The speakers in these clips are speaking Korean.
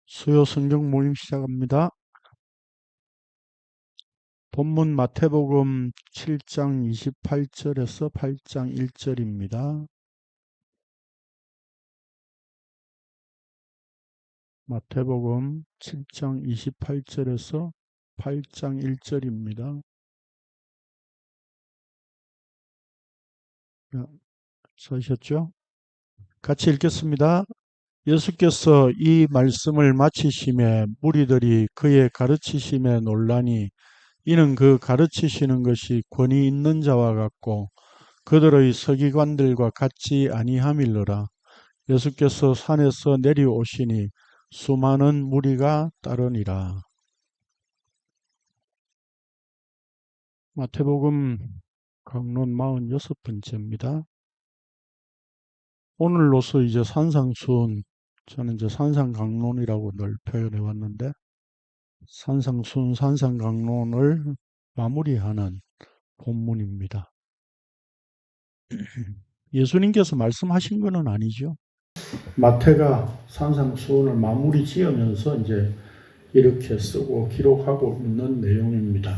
수요 성경 모임 시작합니다. 본문 마태복음 7장 28절에서 8장 1절입니다. 마태복음 7장 28절에서 8장 1절입니다. 써셨죠? 같이 읽겠습니다. 예수께서 이 말씀을 마치심에 무리들이 그의 가르치심에 놀라니 이는 그 가르치시는 것이 권위 있는 자와 같고 그들의 서기관들과 같지 아니함일러라. 예수께서 산에서 내려오시니 수많은 무리가 따르니라. 마태복음 강론 46번째입니다. 오늘로서 이제 산상수훈, 저는 이제 산상강론이라고 늘 표현해 왔는데, 산상수훈, 산상강론을 마무리하는 본문입니다. 예수님께서 말씀하신 것은 아니죠. 마태가 산상수훈을 마무리 지으면서 이제 이렇게 쓰고 기록하고 있는 내용입니다.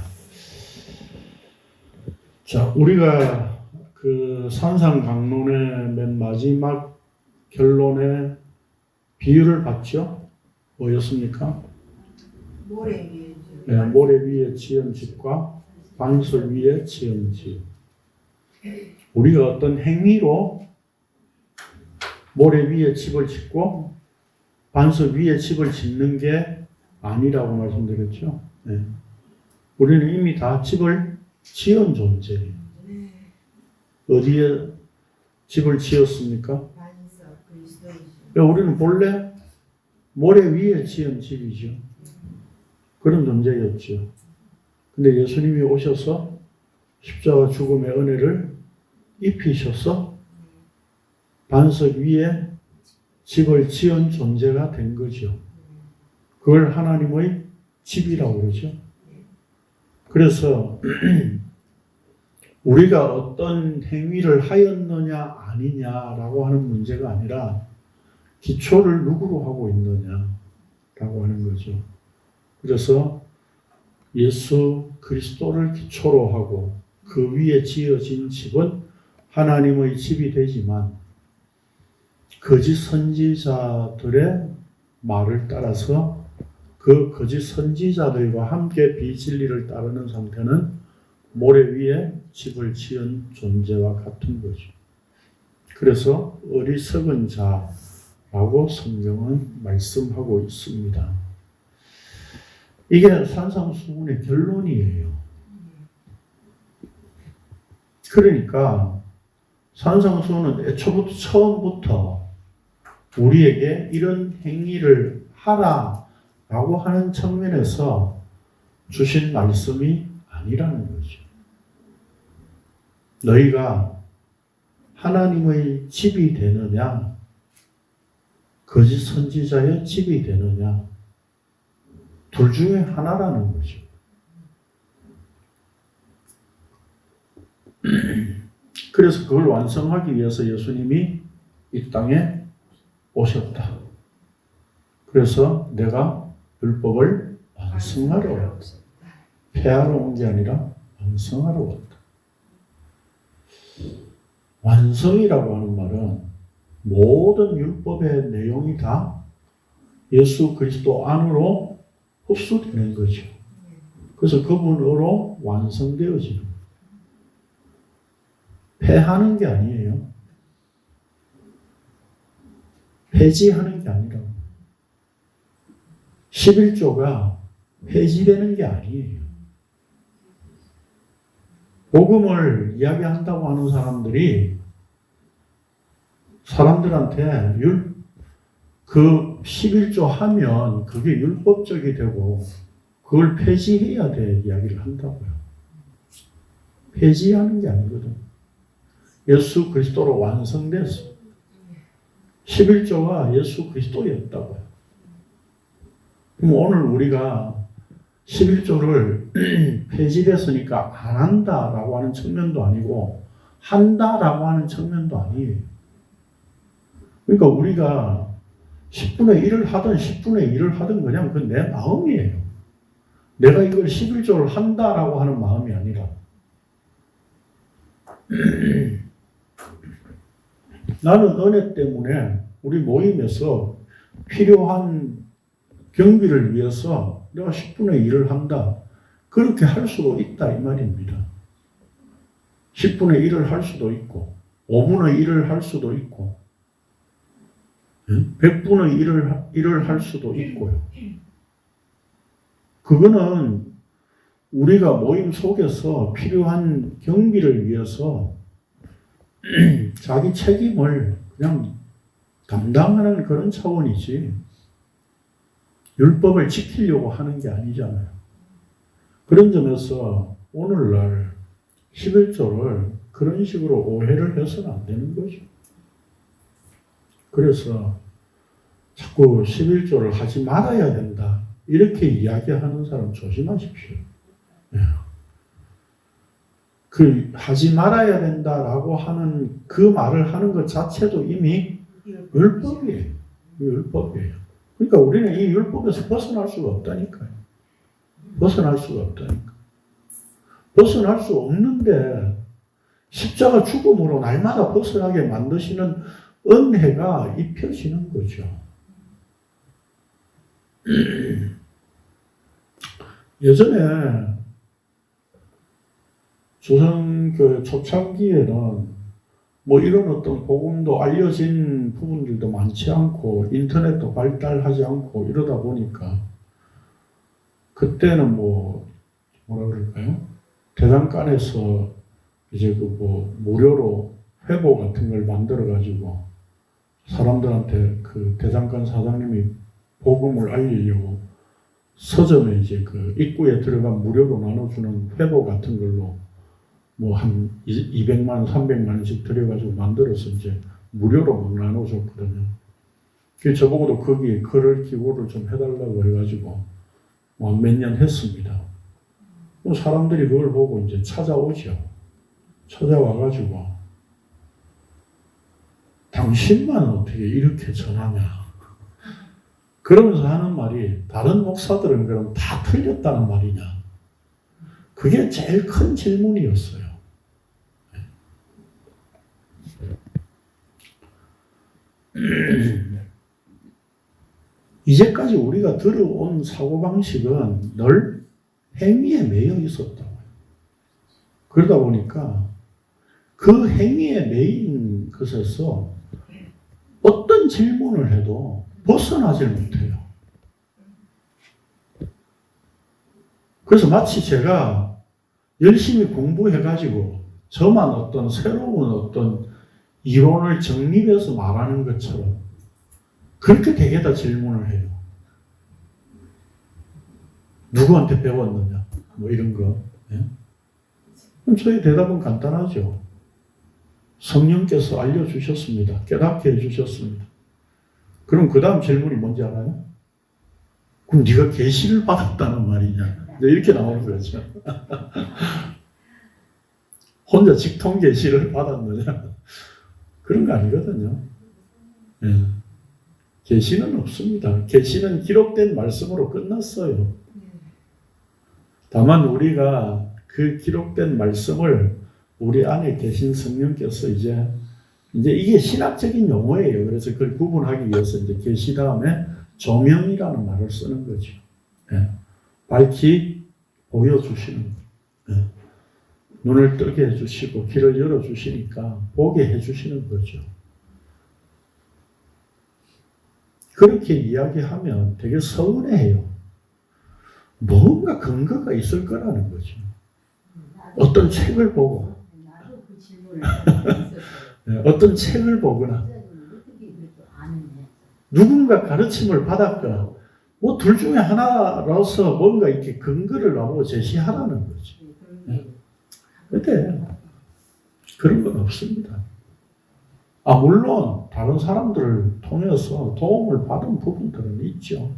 자, 우리가 그 산상강론의 맨 마지막 결론에 비유를 봤죠? 뭐였습니까? 모래 위에 지은 집과 반석 위에 지은 집. 우리가 어떤 행위로 모래 위에 집을 짓고 반석 위에 집을 짓는 게 아니라고 말씀드렸죠. 네. 우리는 이미 다 집을 지은 존재예요. 어디에 집을 지었습니까? 우리는 본래 모래 위에 지은 집이죠. 그런 존재였죠. 근데 예수님이 오셔서 십자가 죽음의 은혜를 입히셔서 반석 위에 집을 지은 존재가 된 거죠. 그걸 하나님의 집이라고 그러죠. 그래서 우리가 어떤 행위를 하였느냐 아니냐라고 하는 문제가 아니라 기초를 누구로 하고 있느냐라고 하는 거죠. 그래서 예수 그리스도를 기초로 하고 그 위에 지어진 집은 하나님의 집이 되지만 거짓 선지자들의 말을 따라서 그 거짓 선지자들과 함께 비진리를 따르는 상태는 모래 위에 집을 지은 존재와 같은 거죠. 그래서 어리석은 자라고 성경은 말씀하고 있습니다. 이게 산상수훈의 결론이에요. 그러니까 산상수훈은 애초부터 처음부터 우리에게 이런 행위를 하라라고 하는 측면에서 주신 말씀이 아니라는 거죠. 너희가 하나님의 집이 되느냐, 거짓 선지자의 집이 되느냐, 둘 중에 하나라는 거죠. 그래서 그걸 완성하기 위해서 예수님이 이 땅에 오셨다. 그래서 내가 율법을 완성하러 왔다. 폐하러 온 게 아니라 완성하러 왔다. 완성이라고 하는 말은 모든 율법의 내용이 다 예수 그리스도 안으로 흡수되는 거죠. 그래서 그분으로 완성되어지는 거예요. 폐하는 게 아니에요. 폐지하는 게 아니라 11조가 폐지되는 게 아니에요. 복음을 이야기한다고 하는 사람들한테 그 11조 하면 그게 율법적이 되고 그걸 폐지해야 돼 이야기를 한다고요. 폐지하는 게 아니거든. 예수 그리스도로 완성됐어. 11조가 예수 그리스도였다고요. 그럼 오늘 우리가 11조를 폐지됐으니까 안 한다라고 하는 측면도 아니고 한다라고 하는 측면도 아니에요. 그러니까 우리가 10분의 1을 하든 10분의 1을 하든 그냥 그 내 마음이에요. 내가 이걸 11조를 한다라고 하는 마음이 아니라 나는 은혜 때문에 우리 모임에서 필요한 경비를 위해서 내가 10분의 1을 한다. 그렇게 할 수도 있다 이 말입니다. 10분의 1을 할 수도 있고 5분의 1을 할 수도 있고 100분의 1을 할 수도 있고요. 그거는 우리가 모임 속에서 필요한 경비를 위해서 자기 책임을 그냥 감당하는 그런 차원이지 율법을 지키려고 하는 게 아니잖아요. 그런 점에서 오늘날 11조를 그런 식으로 오해를 해서는 안 되는 거죠. 그래서 자꾸 11조를 하지 말아야 된다. 이렇게 이야기하는 사람 조심하십시오. 그 하지 말아야 된다라고 하는 그 말을 하는 것 자체도 이미 율법이에요. 율법이에요. 그러니까 우리는 이 율법에서 벗어날 수가 없다니까요. 벗어날 수가 없다니까. 벗어날 수 없는데 십자가 죽음으로 날마다 벗어나게 만드시는 은혜가 입혀지는 거죠. 예전에 조선교회 초창기에는 뭐 이런 어떤 복음도 알려진 부분들도 많지 않고 인터넷도 발달하지 않고 이러다 보니까 그때는 뭐라 그럴까요? 대장간에서 이제 그 뭐 무료로 회보 같은 걸 만들어 가지고 사람들한테 그 대장간 사장님이 복음을 알리려고 서점에 이제 그 입구에 들어간 무료로 나눠주는 회보 같은 걸로 뭐 한 200만 원, 300만 원씩 들여가지고 만들어서 이제 무료로 막 나눠줬거든요. 그래서 저보고도 거기에 글을 기고를 좀 해달라고 해가지고 뭐 몇 년 했습니다. 사람들이 그걸 보고 이제 찾아오죠. 찾아와가지고 당신만 어떻게 이렇게 전하냐. 그러면서 하는 말이 다른 목사들은 그럼 다 틀렸다는 말이냐. 그게 제일 큰 질문이었어요. 이제까지 우리가 들어온 사고방식은 늘 행위에 매여 있었다고요. 그러다 보니까 그 행위에 매인 것에서 어떤 질문을 해도 벗어나질 못해요. 그래서 마치 제가 열심히 공부해가지고 저만 어떤 새로운 어떤 이론을 정립해서 말하는 것처럼 그렇게 되게다 질문을 해요. 누구한테 배웠느냐? 뭐 이런 거. 예? 그럼 저희 대답은 간단하죠. 성령께서 알려주셨습니다. 깨닫게 해주셨습니다. 그럼 그 다음 질문이 뭔지 알아요? 그럼 네가 계시를 받았다는 말이냐? 이렇게 나오는 거죠. 혼자 직통 계시를 받았느냐? 그런 거 아니거든요. 예. 계시는 없습니다. 계시는 기록된 말씀으로 끝났어요. 다만 우리가 그 기록된 말씀을 우리 안에 계신 성령께서 이제 이게 신학적인 용어예요. 그래서 그걸 구분하기 위해서 이제 계시 다음에 조명이라는 말을 쓰는 거죠. 예. 밝히 보여주시는 거예요. 예. 눈을 뜨게 해주시고 길을 열어주시니까 보게 해주시는 거죠. 그렇게 이야기하면 되게 서운해해요. 뭔가 근거가 있을 거라는 거죠. 어떤 책을 보고 어떤 책을 보거나 누군가 가르침을 받았거나 뭐 둘 중에 하나로서 뭔가 이렇게 근거를 나보고 제시하라는 거죠. 근데 그런 건 없습니다. 물론 다른 사람들을 통해서 도움을 받은 부분들은 있죠.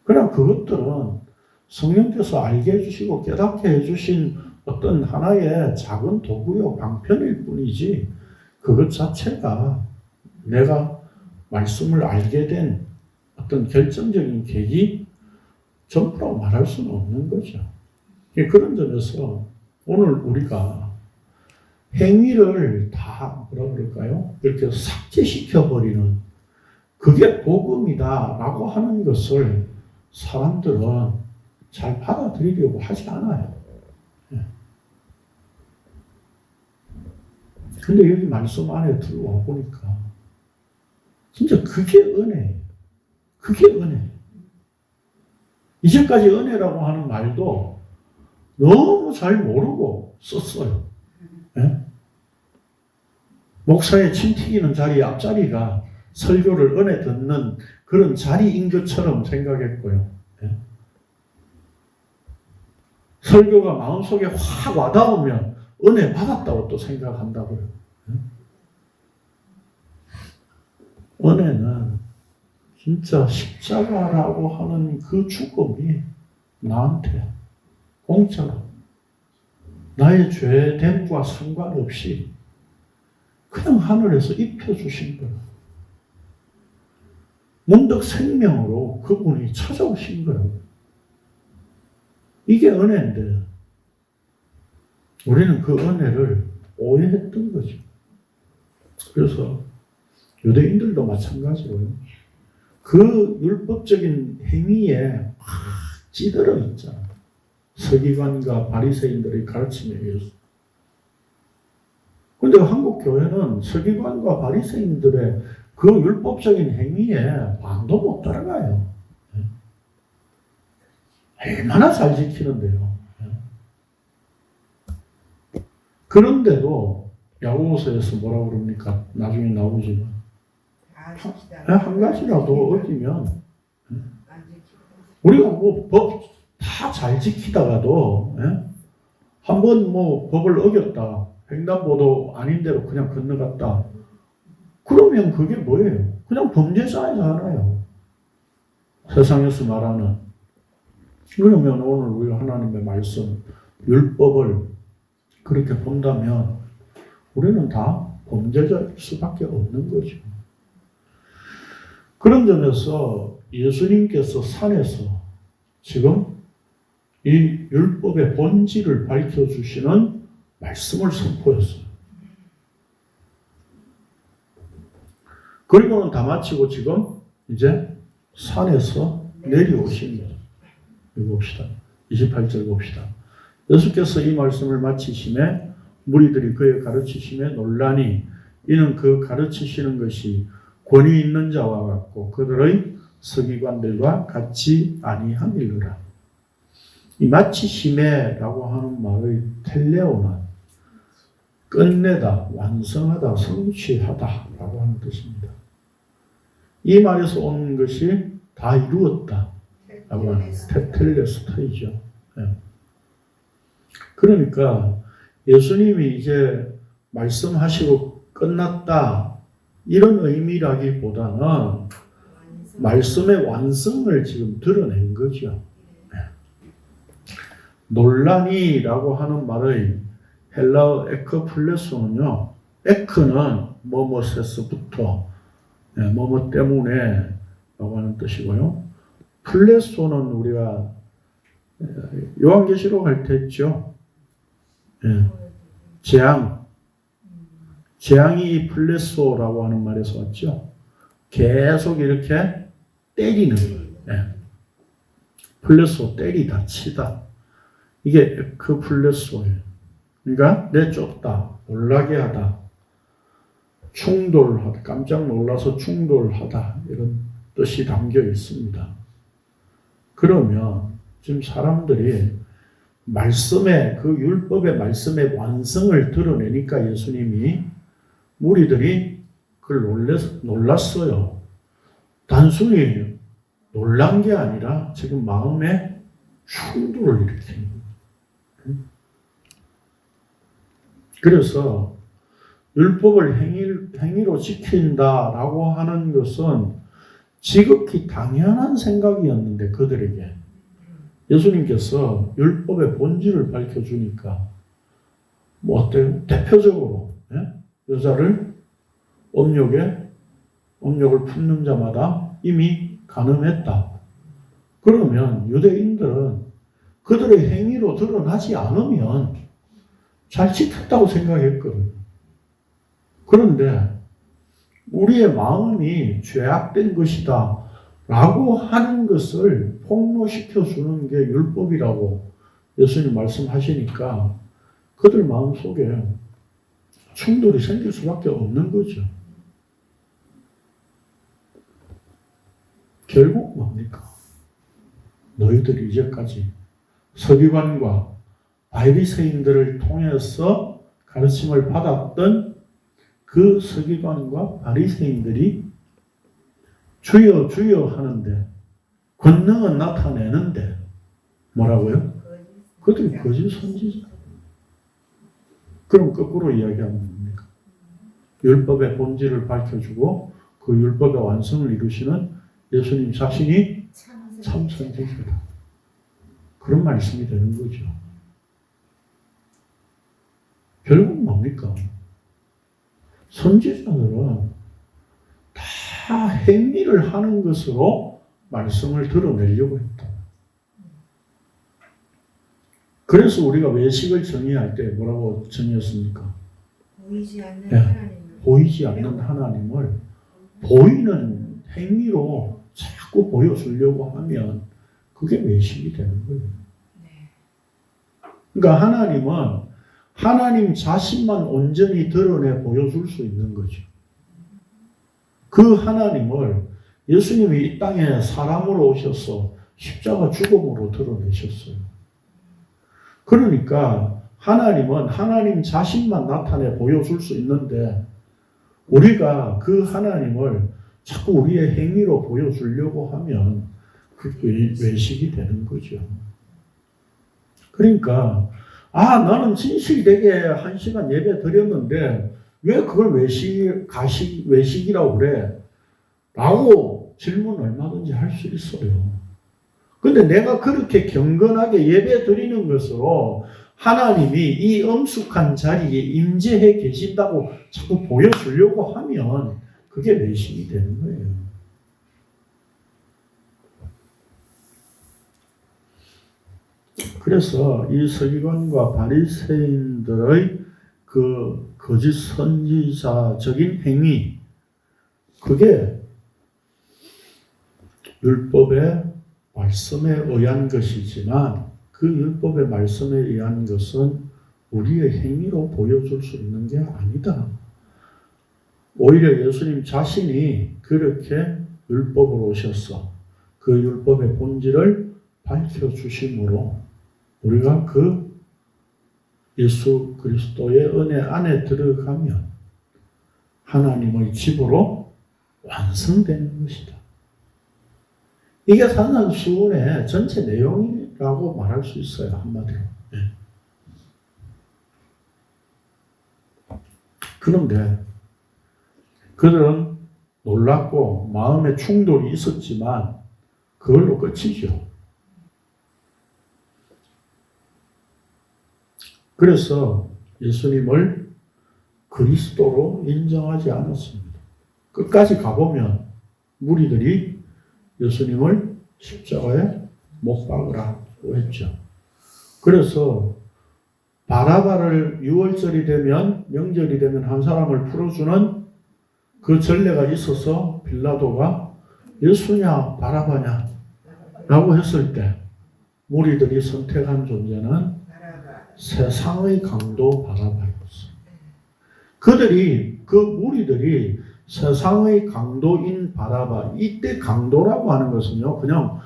그냥 그것들은 성령께서 알게 해주시고 깨닫게 해주신 어떤 하나의 작은 도구요, 방편일 뿐이지 그것 자체가 내가 말씀을 알게 된 어떤 결정적인 계기 전부라고 말할 수는 없는 거죠. 그런 점에서 오늘 우리가 행위를 다 뭐라 그럴까요? 이렇게 삭제시켜버리는 그게 복음이다라고 하는 것을 사람들은 잘 받아들이려고 하지 않아요. 근데 여기 말씀 안에 들어와 보니까 진짜 그게 은혜예요. 그게 은혜예요. 이제까지 은혜라고 하는 말도 너무 잘 모르고 썼어요. 예? 목사의 침 튀기는 자리 앞자리가 설교를 은혜 듣는 그런 자리인 것처럼 생각했고요. 예? 설교가 마음속에 확 와닿으면 은혜 받았다고 또 생각한다고요. 예? 은혜는 진짜 십자가라고 하는 그 죽음이 나한테 공짜로 나의 죄됨과 상관없이 그냥 하늘에서 입혀주신 거예요. 문득 생명으로 그분이 찾아오신 거예요. 이게 은혜인데 우리는 그 은혜를 오해했던 거죠. 그래서 유대인들도 마찬가지로요. 그 율법적인 행위에 막 찌들어 있잖아요. 서기관과 바리새인들의 가르침에 의해서. 그런데 한국 교회는 서기관과 바리새인들의 그 율법적인 행위에 반도 못 따라가요. 얼마나 잘 지키는데요. 그런데도 야고보서에서 뭐라고 그럽니까? 나중에 나오지만 한 가지라도 어기면 우리가 뭐 법 다 잘 지키다가도 한번 뭐 법을 어겼다. 횡단보도 아닌 대로 그냥 건너갔다. 그러면 그게 뭐예요? 그냥 범죄자잖아요. 세상에서 말하는. 그러면 오늘 우리 하나님의 말씀, 율법을 그렇게 본다면 우리는 다 범죄자일 수밖에 없는 거죠. 그런 점에서 예수님께서 산에서 지금 이 율법의 본질을 밝혀주시는 말씀을 선포했어요. 그리고는 다 마치고 지금 이제 산에서 내려오신 거예요. 이거 봅시다. 28절 봅시다. 예수께서 이 말씀을 마치심에 무리들이 그의 가르치심에 놀라니 이는 그 가르치시는 것이 권위 있는 자와 같고 그들의 서기관들과 같이 아니함이로라. 이 마치심에라고 하는 말의 텔레오는 끝내다, 완성하다, 성취하다라고 하는 뜻입니다. 이 말에서 온 것이 다 이루었다 라고 하는 테텔레스타이죠. 그러니까 예수님이 이제 말씀하시고 끝났다 이런 의미라기보다는 말씀의 완성을 지금 드러낸 거죠. 논란이라고 하는 말의 헬라어 에크플레소는요. 에크는 뭐뭐세스부터 뭐뭐 때문에 라고 하는 뜻이고요. 플레소는 우리가 요한계시록 할 때 했죠. 재앙이 플레소라고 하는 말에서 왔죠. 계속 이렇게 때리는 거예요. 플레소 때리다 치다. 이게 에크플레소예요. 그러니까 내쫓다, 놀라게 하다, 충돌하다, 깜짝 놀라서 충돌하다 이런 뜻이 담겨 있습니다. 그러면 지금 사람들이 말씀의 그 율법의 말씀의 완성을 드러내니까 예수님이 무리들이 그걸 놀랐어요. 단순히 놀란 게 아니라 지금 마음에 충돌을 일으키는 거예요. 그래서 율법을 행위로 지킨다라고 하는 것은 지극히 당연한 생각이었는데 그들에게 예수님께서 율법의 본질을 밝혀주니까 뭐 어때요? 대표적으로 여자를 업력을 품는 자마다 이미 간음했다. 그러면 유대인들은 그들의 행위로 드러나지 않으면 자칫했다고 생각했거든요. 그런데 우리의 마음이 죄악된 것이다 라고 하는 것을 폭로시켜주는 게 율법이라고 예수님 말씀하시니까 그들 마음속에 충돌이 생길 수밖에 없는 거죠. 결국 뭡니까? 너희들이 이제까지 서기관과 바리새인들을 통해서 가르침을 받았던 그 서기관과 바리새인들이 주여 주여 하는데 권능은 나타내는데 뭐라고요? 그들이 거짓 선지자. 그럼 거꾸로 이야기하면 뭡니까? 율법의 본질을 밝혀주고 그 율법의 완성을 이루시는 예수님 자신이 참 선지자다. 그런 말씀이 되는 거죠. 결국 뭡니까? 선지자들은 다 행위를 하는 것으로 말씀을 드러내려고 했다. 그래서 우리가 외식을 정의할 때 뭐라고 정의했습니까? 보이지 않는 네. 하나님을 보이지 않는 하나님을 보이는 행위로 자꾸 보여주려고 하면 그게 외식이 되는 거예요. 네. 그러니까 하나님은 하나님 자신만 온전히 드러내 보여줄 수 있는 거죠. 그 하나님을 예수님이 이 땅에 사람으로 오셔서 십자가 죽음으로 드러내셨어요. 그러니까 하나님은 하나님 자신만 나타내 보여줄 수 있는데 우리가 그 하나님을 자꾸 우리의 행위로 보여주려고 하면 그게 외식이 되는 거죠. 그러니까 나는 진실되게 1시간 예배 드렸는데 왜 그걸 외식이라고 그래? 라고 질문 얼마든지 할 수 있어요. 근데 내가 그렇게 경건하게 예배 드리는 것으로 하나님이 이 엄숙한 자리에 임재해 계신다고 자꾸 보여주려고 하면 그게 외식이 되는 거예요. 그래서 이 서기관과 바리새인들의 그 거짓 선지자적인 행위, 그게 율법의 말씀에 의한 것이지만 그 율법의 말씀에 의한 것은 우리의 행위로 보여줄 수 있는 게 아니다. 오히려 예수님 자신이 그렇게 율법으로 오셔서 그 율법의 본질을 밝혀주심으로 우리가 그 예수 그리스도의 은혜 안에 들어가면 하나님의 집으로 완성되는 것이다. 이게 산상수훈의 전체 내용이라고 말할 수 있어요. 한마디로. 네. 그런데 그들은 놀랍고 마음의 충돌이 있었지만 그걸로 끝이죠. 그래서 예수님을 그리스도로 인정하지 않았습니다. 끝까지 가보면 무리들이 예수님을 십자가에 못 박으라고 했죠. 그래서 바라바를 6월절이 되면 명절이 되면 한 사람을 풀어주는 그 전례가 있어서 빌라도가 예수냐 바라바냐 라고 했을 때 무리들이 선택한 존재는 세상의 강도 바라바였어요. 그 무리들이 세상의 강도인 바라바, 이때 강도라고 하는 것은요, 그냥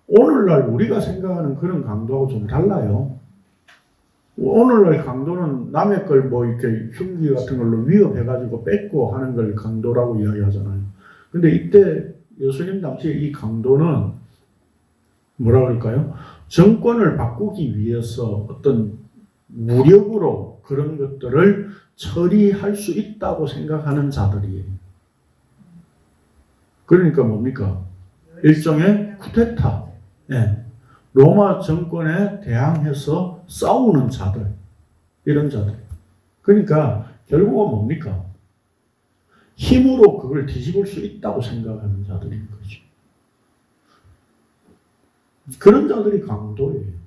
오늘날 우리가 생각하는 그런 강도하고 좀 달라요. 오늘날 강도는 남의 걸 이렇게 흉기 같은 걸로 위협해가지고 뺏고 하는 걸 강도라고 이야기하잖아요. 근데 이때 예수님 당시에 이 강도는 뭐라 그럴까요? 정권을 바꾸기 위해서 어떤 무력으로 그런 것들을 처리할 수 있다고 생각하는 자들이에요. 그러니까 뭡니까? 일종의 쿠데타. 네. 로마 정권에 대항해서 싸우는 자들. 이런 자들. 그러니까 결국은 뭡니까? 힘으로 그걸 뒤집을 수 있다고 생각하는 자들인 거죠. 그런 자들이 강도예요.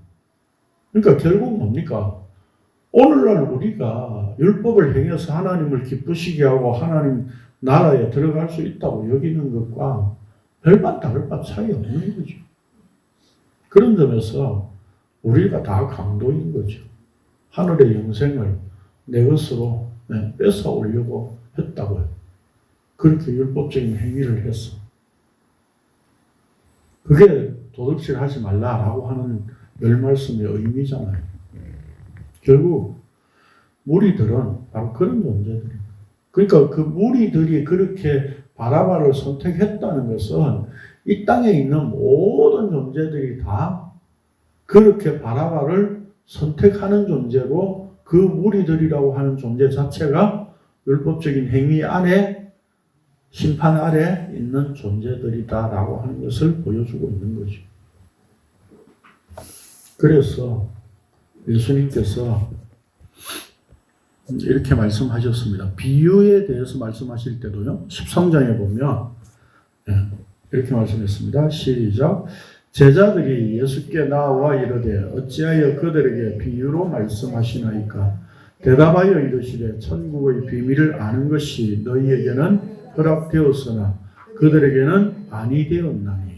그러니까 결국 뭡니까? 오늘날 우리가 율법을 행해서 하나님을 기쁘시게 하고 하나님 나라에 들어갈 수 있다고 여기는 것과 별반 다를 바 차이 없는 거죠. 그런 점에서 우리가 다 강도인 거죠. 하늘의 영생을 내 것으로 뺏어 오려고 했다고요. 그렇게 율법적인 행위를 했어. 그게 도둑질 하지 말라라고 하는 열 말씀의 의미잖아요. 결국 무리들은 바로 그런 존재들입니다. 그러니까 그 무리들이 그렇게 바라바를 선택했다는 것은 이 땅에 있는 모든 존재들이 다 그렇게 바라바를 선택하는 존재로 그 무리들이라고 하는 존재 자체가 율법적인 행위 안에 심판 아래 있는 존재들이다라고 하는 것을 보여주고 있는 거죠. 그래서 예수님께서 이렇게 말씀하셨습니다. 비유에 대해서 말씀하실 때도요. 13장에 보면 이렇게 말씀했습니다. 시작. 제자들이 예수께 나와 이르되 어찌하여 그들에게 비유로 말씀하시나이까? 대답하여 이르시되 천국의 비밀을 아는 것이 너희에게는 허락되었으나 그들에게는 아니 되었나니.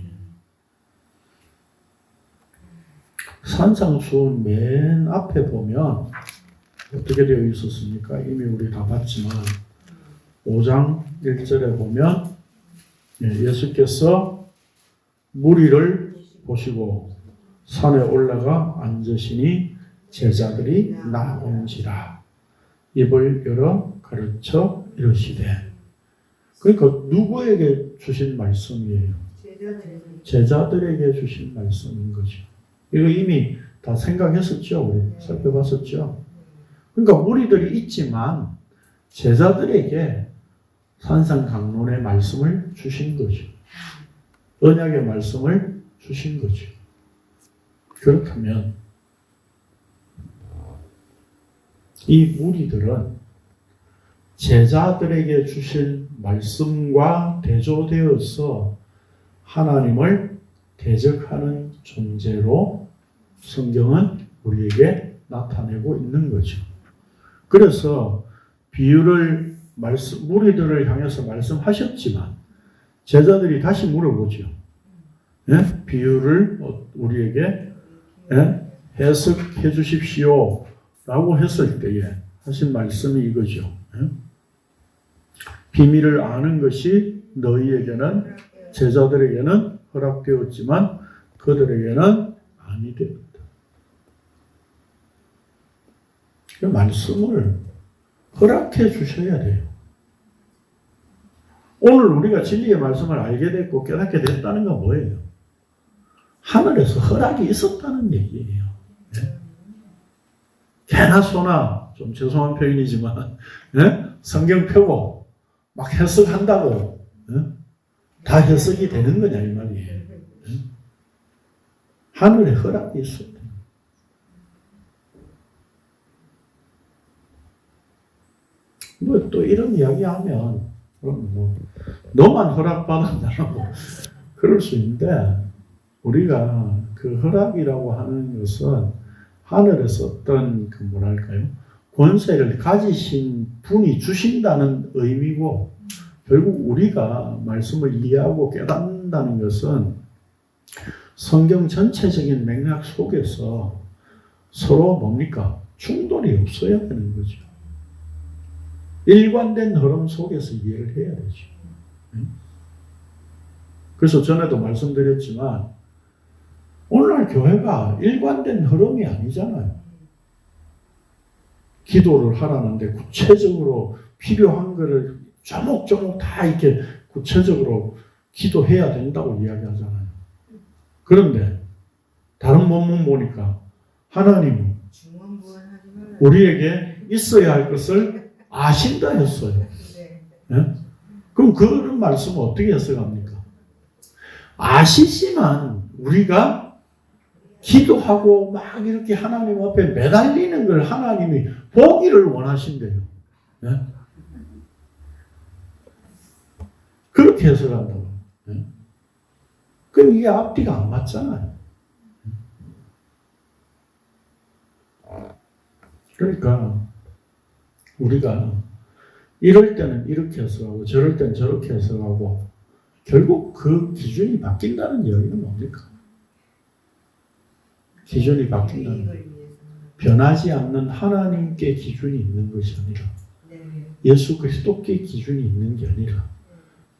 산상수훈 맨 앞에 보면 어떻게 되어 있었습니까? 이미 우리 다 봤지만 5장 1절에 보면 예수께서 무리를 보시고 산에 올라가 앉으시니 제자들이 나온지라 입을 열어 가르쳐 이르시되. 그러니까 누구에게 주신 말씀이에요? 제자들에게 주신 말씀인 거죠. 이거 이미 다 생각했었죠. 우리 살펴봤었죠. 그러니까 무리들이 있지만 제자들에게 산상강론의 말씀을 주신 거죠. 언약의 말씀을 주신 거죠. 그렇다면 이 무리들은 제자들에게 주신 말씀과 대조되어서 하나님을 대적하는 존재로 성경은 우리에게 나타내고 있는 거죠. 그래서 비유를 무리들을 향해서 말씀하셨지만 제자들이 다시 물어보죠. 비유를 우리에게 해석해 주십시오 라고 했을 때에 하신 말씀이 이거죠. 비밀을 아는 것이 너희에게는 제자들에게는 허락되었지만 그들에게는 아니 되었다. 그 말씀을 허락해 주셔야 돼요. 오늘 우리가 진리의 말씀을 알게 됐고 깨닫게 됐다는 건 뭐예요? 하늘에서 허락이 있었다는 얘기예요. 개나 소나 좀 죄송한 표현이지만 성경 펴고 막 해석한다고 다 해석이 되는 거냐 이 말이에요. 하늘에 허락이 있었다. 뭐 또 이런 이야기하면 그럼 뭐 너만 허락받았다라고 그럴 수 있는데 우리가 그 허락이라고 하는 것은 하늘에서 어떤 그 뭐랄까요 권세를 가지신 분이 주신다는 의미고 결국 우리가 말씀을 이해하고 깨닫는다는 것은 성경 전체적인 맥락 속에서 서로 뭡니까? 충돌이 없어야 되는 거죠. 일관된 흐름 속에서 이해를 해야 되죠. 그래서 전에도 말씀드렸지만 오늘날 교회가 일관된 흐름이 아니잖아요. 기도를 하라는데 구체적으로 필요한 것을 조목조목 다 이렇게 구체적으로 기도해야 된다고 이야기하잖아요. 그런데 다른 본문 보니까 하나님은 우리에게 있어야 할 것을 아신다 했어요. 네? 그럼 그런 말씀은 어떻게 해석합니까? 아시지만 우리가 기도하고 막 이렇게 하나님 앞에 매달리는 걸 하나님이 보기를 원하신대요. 네? 그렇게 해석한다고. 네? 그럼 이게 앞뒤가 안 맞잖아요. 그러니까 우리가 이럴 때는 이렇게 해석하고 저럴 때는 저렇게 해석하고 결국 그 기준이 바뀐다는 이야기는 뭡니까? 기준이 바뀐다는 이걸 위해서. 변하지 않는 하나님께 기준이 있는 것이 아니라 네. 예수 그리스도께 기준이 있는 게 아니라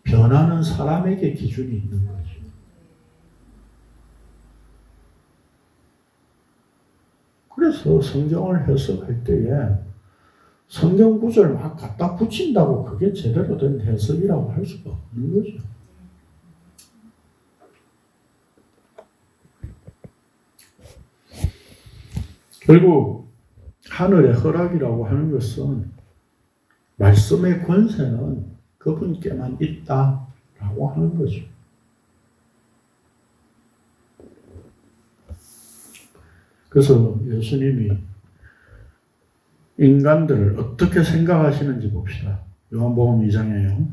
변하는 사람에게 기준이 있는 거죠. 그래서 성경을 해석할 때에 성경 구절 막 갖다 붙인다고 그게 제대로 된 해석이라고 할 수가 없는 거죠. 결국 하늘의 허락이라고 하는 것은 말씀의 권세는 그분께만 있다라고 하는 거죠. 그래서 예수님이 인간들을 어떻게 생각하시는지 봅시다. 요한복음 2장이에요.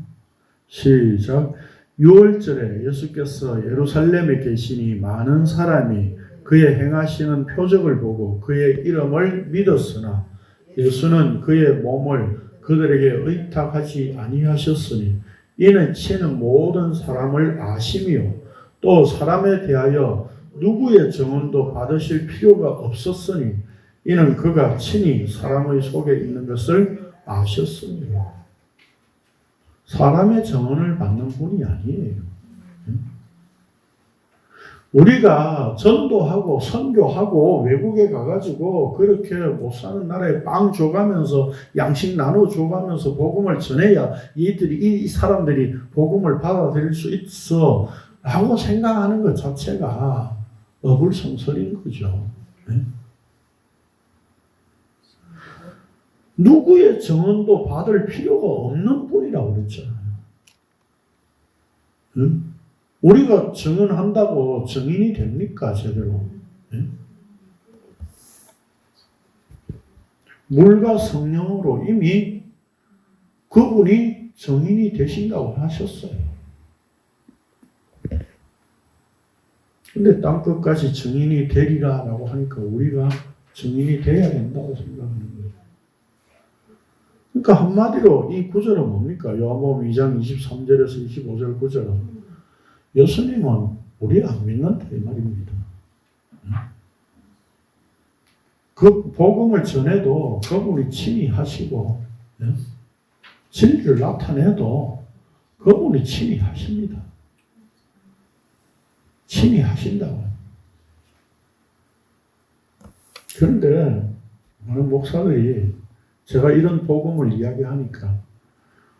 시작. 6월절에 예수께서 예루살렘에 계시니 많은 사람이 그의 행하시는 표적을 보고 그의 이름을 믿었으나 예수는 그의 몸을 그들에게 의탁하지 아니하셨으니 이는 친히 모든 사람을 아심이요 또 사람에 대하여 누구의 증언도 받으실 필요가 없었으니 이는 그가 친히 사람의 속에 있는 것을 아셨습니다. 사람의 증언을 받는 분이 아니에요. 우리가 전도하고 선교하고 외국에 가가지고 그렇게 못 사는 나라에 빵 줘가면서 양식 나눠 줘가면서 복음을 전해야 이 사람들이 복음을 받아들일 수 있어 라고 생각하는 것 자체가 어불성설인 거죠. 네? 누구의 증언도 받을 필요가 없는 분이라고 그랬잖아요. 응? 우리가 증언한다고 증인이 됩니까? 제대로. 네? 물과 성령으로 이미 그분이 증인이 되신다고 하셨어요. 근데 땅끝까지 증인이 되리라 라고 하니까 우리가 증인이 돼야 된다고 생각하는 거예요. 그러니까 한마디로 이 구절은 뭡니까? 요한복음 2장 23절에서 25절 구절은 예수님은 우리 안 믿는다 이 말입니다. 그 복음을 전해도 그분이 친히 하시고 진리를 나타내도 그분이 친히 하십니다. 친히 하신다고. 그런데 많은 목사들이 제가 이런 복음을 이야기하니까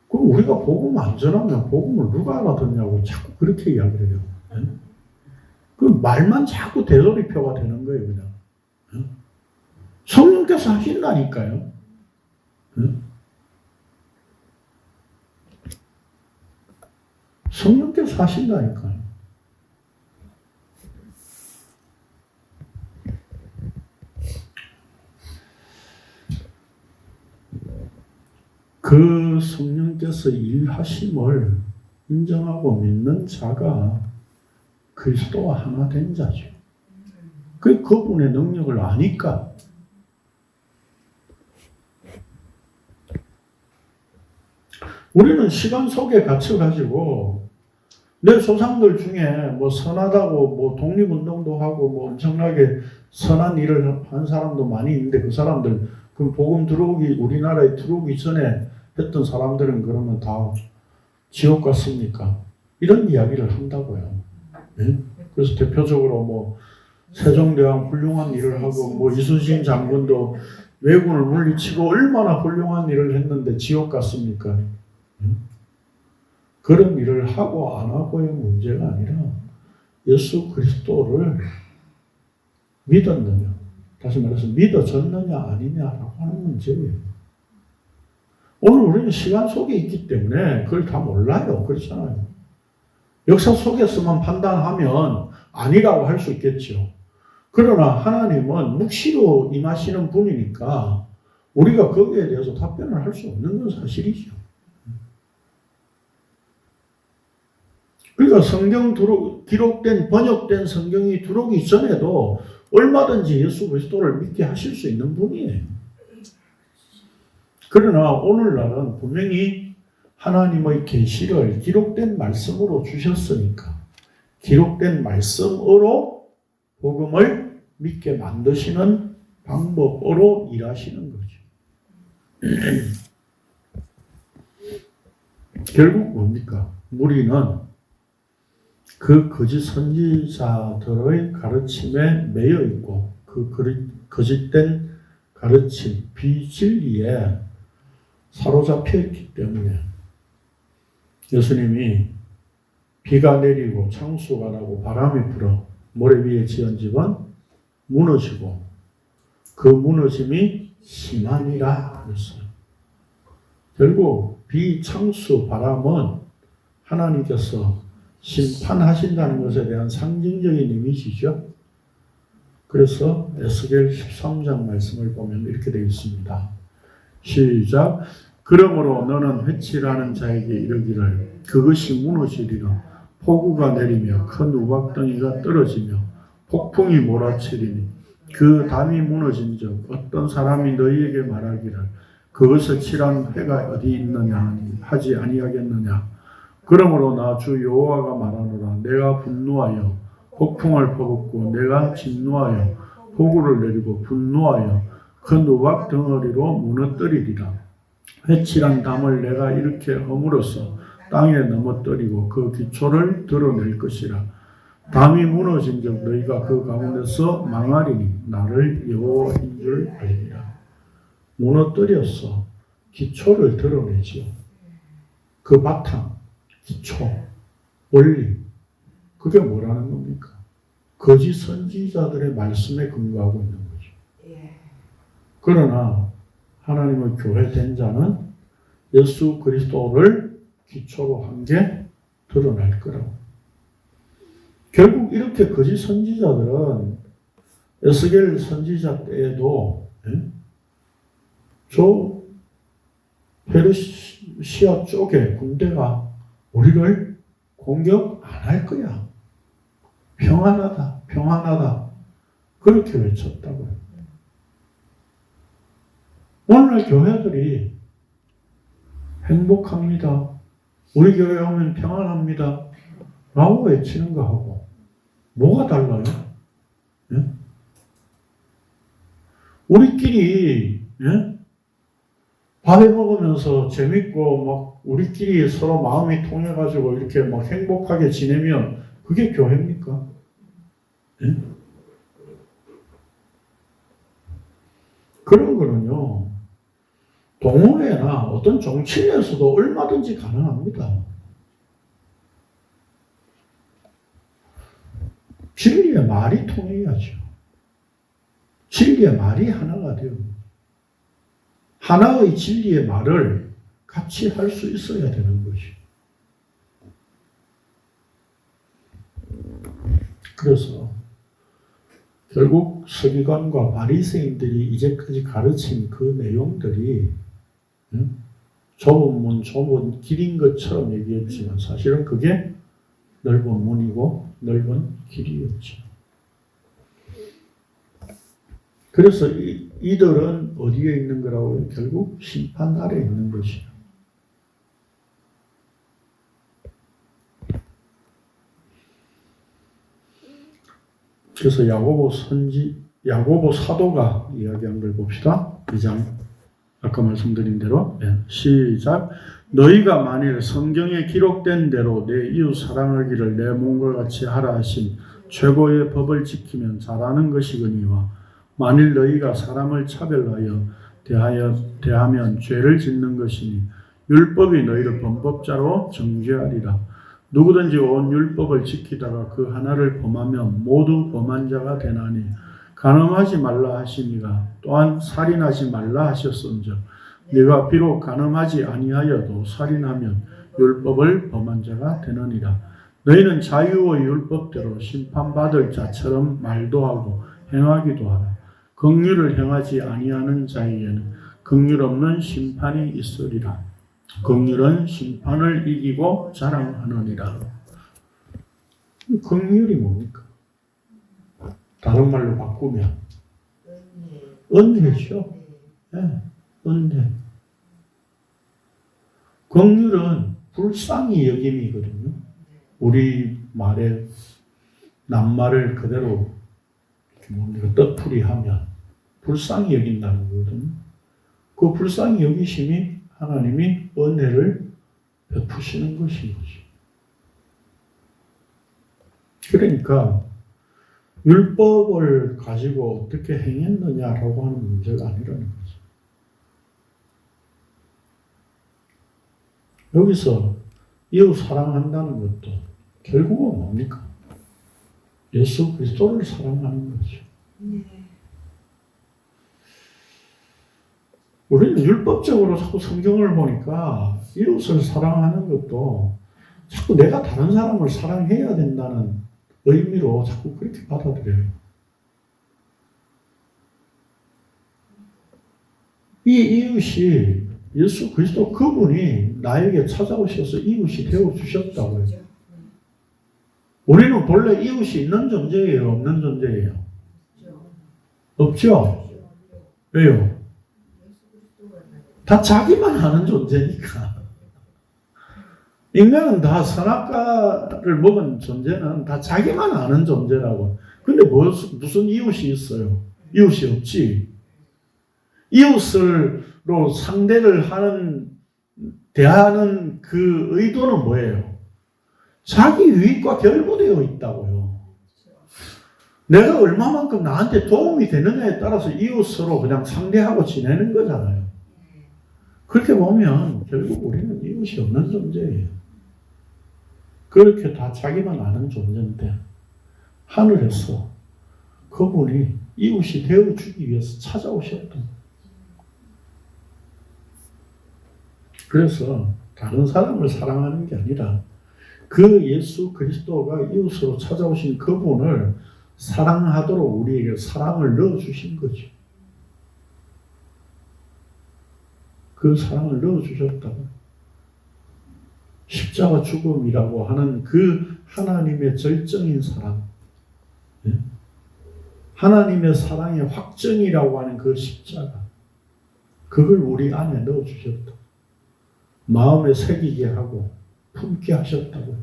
그럼 우리가 복음 안 전하면 복음을 누가 알아듣냐고 자꾸 그렇게 이야기를 해요. 그 말만 자꾸 되돌이표가 되는 거예요, 그냥. 성령께서 하신다니까요. 성령께서 하신다니까요. 그 성령께서 일하심을 인정하고 믿는 자가 그리스도와 하나 된 자죠. 그분의 능력을 아니까. 우리는 시간 속에 갇혀가지고 내 조상들 중에 뭐 선하다고 뭐 독립운동도 하고 뭐 엄청나게 선한 일을 한 사람도 많이 있는데 그 사람들 그 복음 우리나라에 들어오기 전에 했던 사람들은 그러면 다 지옥 갔습니까? 이런 이야기를 한다고요. 네? 그래서 대표적으로 뭐 세종대왕 훌륭한 일을 하고 뭐 이순신 장군도 왜군을 물리치고 얼마나 훌륭한 일을 했는데 지옥 갔습니까? 그런 일을 하고 안 하고의 문제가 아니라 예수 그리스도를 믿었느냐, 다시 말해서 믿어졌느냐 아니냐라고 하는 문제예요. 오늘 우리는 시간 속에 있기 때문에 그걸 다 몰라요. 그렇잖아요. 역사 속에서만 판단하면 아니라고 할 수 있겠죠. 그러나 하나님은 묵시로 임하시는 분이니까 우리가 거기에 대해서 답변을 할 수 없는 건 사실이죠. 그러니까 성경 기록된 번역된 성경이 들어오기 전에도 얼마든지 예수 그리스도를 믿게 하실 수 있는 분이에요. 그러나 오늘날은 분명히 하나님의 계시를 기록된 말씀으로 주셨으니까 기록된 말씀으로 복음을 믿게 만드시는 방법으로 일하시는 거죠. 결국 뭡니까? 우리는 그 거짓 선지자들의 가르침에 매여 있고 그 거짓된 가르침, 비진리에 사로잡혀 있기 때문에 예수님이 비가 내리고 창수가 나고 바람이 불어 모래 위에 지은 집은 무너지고 그 무너짐이 심하니라 그랬어요. 결국 비, 창수, 바람은 하나님께서 심판하신다는 것에 대한 상징적인 이미지죠. 그래서 에스겔 13장 말씀을 보면 이렇게 되어 있습니다. 시작. 그러므로 너는 회칠하는 자에게 이르기를 그것이 무너지리라. 폭우가 내리며 큰 우박덩이가 떨어지며 폭풍이 몰아치리니 그 담이 무너진 적 어떤 사람이 너희에게 말하기를 그것을 칠한 회가 어디 있느냐 하지 아니하겠느냐. 그러므로 나 주 여호와가 말하노라. 내가 분노하여 폭풍을 퍼붓고 내가 진노하여 폭우를 내리고 분노하여 큰 우박 덩어리로 무너뜨리리라. 회칠한 담을 내가 이렇게 허물어서 땅에 넘어뜨리고 그 기초를 드러낼 것이라. 담이 무너진 적 너희가 그 가운데서 망하리니 나를 여호와인 줄 알리라. 무너뜨렸어. 기초를 드러내지요. 그 바탕, 기초, 원리. 그게 뭐라는 겁니까? 거짓 선지자들의 말씀에 근거하고 있는 거죠. 그러나 하나님의 교회 된 자는 예수 그리스도를 기초로 한 게 드러날 거라고. 결국 이렇게 거짓 선지자들은 에스겔 선지자 때에도 저 페르시아 쪽에 군대가 우리를 공격 안 할 거야. 평안하다, 평안하다. 그렇게 외쳤다고요. 오늘날 교회들이 행복합니다. 우리 교회 오면 평안합니다. 라고 외치는 거하고 뭐가 달라요? 예? 우리끼리 밥해 먹으면서 재밌고 막 우리끼리 서로 마음이 통해가지고 이렇게 막 행복하게 지내면 그게 교회입니까? 예? 그런 거는요, 동호회나 어떤 정치인에서도 얼마든지 가능합니다. 진리의 말이 통해야죠. 진리의 말이 하나가 돼요. 하나의 진리의 말을 같이 할 수 있어야 되는 것이. 그래서 결국 서기관과 바리새인들이 이제까지 가르친 그 내용들이 좁은 문, 좁은 길인 것처럼 얘기했지만 사실은 그게 넓은 문이고 넓은 길이었죠. 그래서 이들은 어디에 있는 거라고요? 결국 심판 아래 있는 것이에요. 그래서 야고보 사도가 이야기한 걸 봅시다. 2장 아까 말씀드린 대로 시작. 너희가 만일 성경에 기록된 대로 내 이웃 사랑하기를 내 몸과 같이 하라 하신 최고의 법을 지키면 잘하는 것이거니와 만일 너희가 사람을 차별하여 대하면 죄를 짓는 것이니 율법이 너희를 범법자로 정죄하리라. 누구든지 온 율법을 지키다가 그 하나를 범하면 모두 범한 자가 되나니 간음하지 말라 하시니가 또한 살인하지 말라 하셨은즉 네가 비록 간음하지 아니하여도 살인하면 율법을 범한 자가 되느니라. 너희는 자유의 율법대로 심판받을 자처럼 말도 하고 행하기도 하라. 긍휼을 행하지 아니하는 자에게는 긍휼 없는 심판이 있으리라. 긍휼은 심판을 이기고 자랑하느니라. 긍휼이 뭡니까? 다른 말로 바꾸면 은혜죠. 네, 은혜. 긍휼은 불쌍히 여김이거든요. 우리 말에 낱말을 그대로 뭡니까? 뜻풀이하면 불쌍히 여긴다는 거거든요. 그 불쌍히 여기심이 하나님이 은혜를 베푸시는 것인 거죠. 그러니까 율법을 가지고 어떻게 행했느냐라고 하는 문제가 아니라는 거죠. 여기서 이웃 사랑한다는 것도 결국은 뭡니까? 예수 그리스도를 사랑하는 거죠. 네. 우리는 율법적으로 자꾸 성경을 보니까 이웃을 사랑하는 것도 자꾸 내가 다른 사람을 사랑해야 된다는 의미로 자꾸 그렇게 받아들여요. 이 이웃이 예수 그리스도 그분이 나에게 찾아오셔서 이웃이 되어주셨다고요. 우리는 본래 이웃이 있는 존재예요? 없는 존재예요? 없죠? 왜요? 다 자기만 아는 존재니까. 인간은 다 선악과를 먹은 존재는 다 자기만 아는 존재라고. 근데 무슨 이웃이 있어요? 이웃이 없지. 이웃으로 상대를 대하는 그 의도는 뭐예요? 자기 유익과 결부되어 있다고요. 내가 얼마만큼 나한테 도움이 되느냐에 따라서 이웃으로 그냥 상대하고 지내는 거잖아요. 그렇게 보면 결국 우리는 이웃이 없는 존재예요. 그렇게 다 자기만 아는 존재인데 하늘에서 그분이 이웃이 되어주기 위해서 찾아오셨던 거예요. 그래서 다른 사람을 사랑하는 게 아니라 그 예수 그리스도가 이웃으로 찾아오신 그분을 사랑하도록 우리에게 사랑을 넣어주신 거죠. 그 사랑을 넣어주셨다고. 십자가 죽음이라고 하는 그 하나님의 절정인 사랑, 하나님의 사랑의 확정이라고 하는 그 십자가, 그걸 우리 안에 넣어주셨다. 마음에 새기게 하고 품게 하셨다고.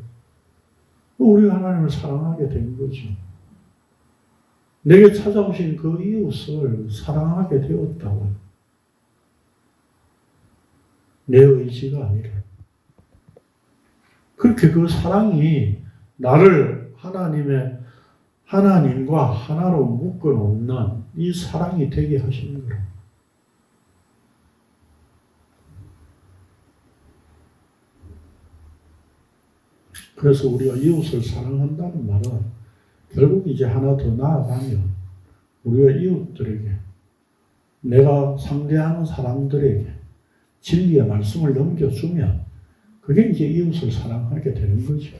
우리 하나님을 사랑하게 된 거죠. 내게 찾아오신 그 이웃을 사랑하게 되었다고. 내 의지가 아니라. 그렇게 그 사랑이 나를 하나님과 하나로 묶어 놓는 이 사랑이 되게 하시는 거예요. 그래서 우리가 이웃을 사랑한다는 말은 결국 이제 하나 더 나아가면 우리가 이웃들에게, 내가 상대하는 사람들에게 진리의 말씀을 넘겨주면 그게 이제 이웃을 사랑하게 되는 거죠.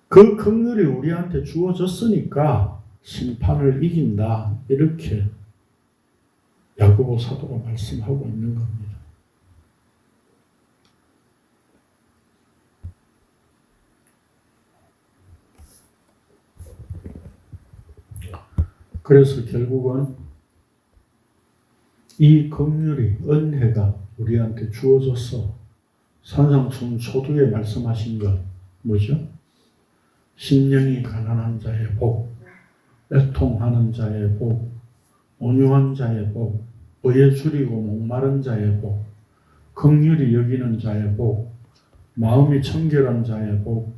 그 긍휼이 우리한테 주어졌으니까 심판을 이긴다, 이렇게 야고보 사도가 말씀하고 있는 겁니다. 그래서 결국은 이 긍휼이, 은혜가 우리한테 주어져서 산상순 초두에 말씀하신 것 뭐죠? 심령이 가난한 자의 복, 애통하는 자의 복, 온유한 자의 복, 의에 줄이고 목마른 자의 복, 긍휼히 여기는 자의 복, 마음이 청결한 자의 복,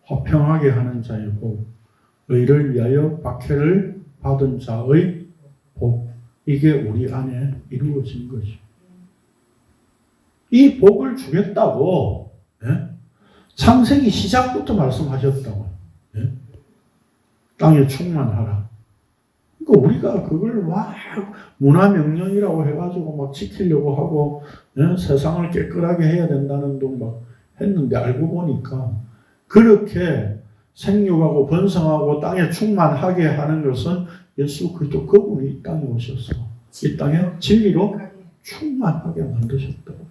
화평하게 하는 자의 복, 의를 위하여 박해를 받은 자의 복, 이게 우리 안에 이루어진 거죠. 이 복을 주겠다고 창세기 시작부터 말씀하셨다고. 땅에 충만하라. 그러니까 우리가 그걸 막 문화명령이라고 해가지고 막 지키려고 하고 세상을 깨끗하게 해야 된다는 둥 막 했는데 알고 보니까 그렇게 생육하고 번성하고 땅에 충만하게 하는 것은 예수 그리스도 그분이 이 땅에 오셔서 이 땅에 진리로 충만하게 만드셨다고.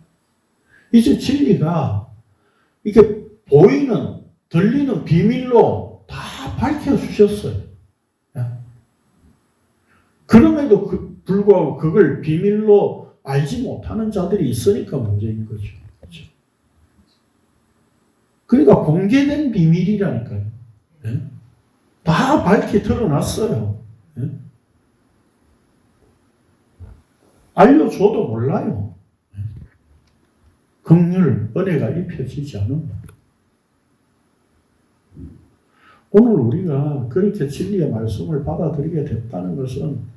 이제 진리가 이렇게 보이는, 들리는 비밀로 다 밝혀주셨어요. 그럼에도 불구하고 그걸 비밀로 알지 못하는 자들이 있으니까 문제인 거죠. 그렇죠? 그러니까 공개된 비밀이라니까요. 예? 다 밝히 드러났어요. 예? 알려줘도 몰라요. 예? 긍휼, 은혜가 입혀지지 않으면. 오늘 우리가 그렇게 진리의 말씀을 받아들이게 됐다는 것은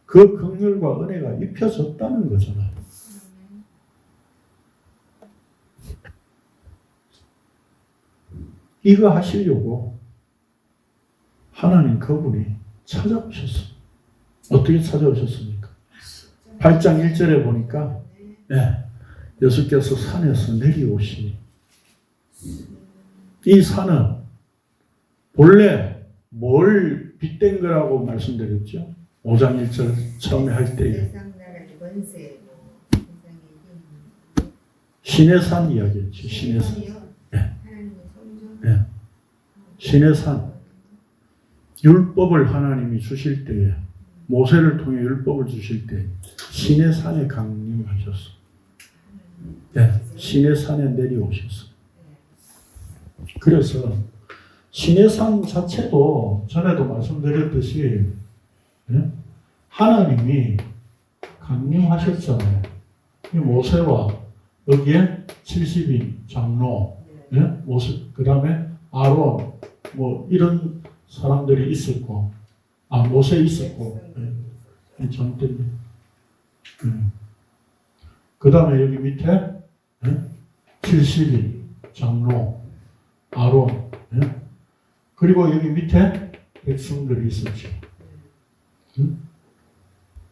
그 긍휼과 은혜가 입혀졌다는 거잖아요. 이거 하시려고 하나님 그분이 찾아오셨어요. 어떻게 찾아오셨습니까? 8장 1절에 보니까 예수께서 산에서 내려오시니 이 산은 본래 뭘 빗댄 거라고 말씀드렸죠? 5장 1절 처음에 할 때에 신의 산 이야기였죠. 신의 산. 신의 산. 율법을 하나님이 주실 때에 모세를 통해 율법을 주실 때 신의 산에 강림하셨어. 신의 산에 내려오셨어. 그래서 신의 산 자체도 전에도 말씀드렸듯이 하나님이 강림하셨잖아요. 이 모세와 여기에 70인 장로, 모세, 그 다음에 아론, 뭐 이런 사람들이 있었고, 모세 있었고, 전때, 그 다음에 여기 밑에 70인 장로, 아론, 그리고 여기 밑에 백성들이 있었죠.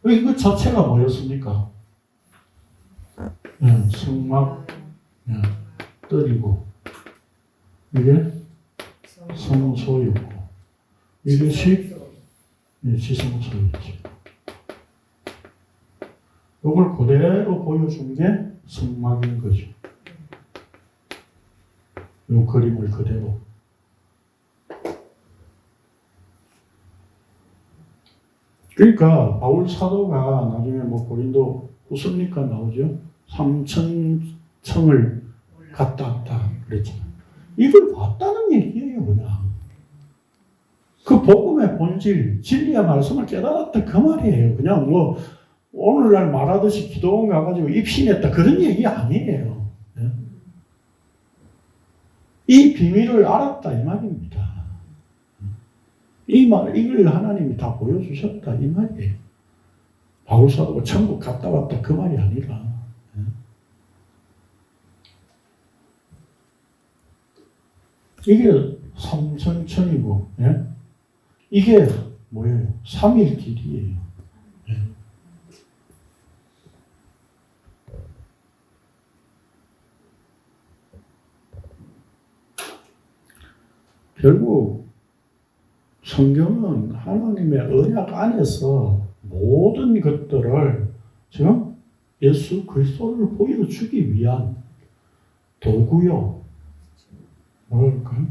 이거 자체가 뭐였습니까? 성막, 뜰이고, 이게 성소였고, 이것이 지성소였죠. 이걸 그대로 보여준 게 성막인 거죠. 이 그림을 그대로. 그러니까 바울 사도가 나중에 뭐 고린도 후서니까 나오죠. 3,000층을 갔다 왔다 그랬잖아요. 이걸 봤다는 얘기예요, 그냥. 그 복음의 본질, 진리의 말씀을 깨달았다 그 말이에요. 그냥 뭐 오늘날 말하듯이 기도원 가가지고 입신했다 그런 얘기 아니에요. 이 비밀을 알았다 이 말입니다. 이걸 하나님이 다 보여주셨다 이 말이에요. 바울 사도가 천국 갔다 왔다 그 말이 아니라. 이게 삼천천이고, 이게 뭐예요? 3일 길이에요. 결국 성경은 하나님의 언약 안에서 모든 것들을 지금 예수 그리스도를 보여주기 위한 도구요. 뭐랄까요?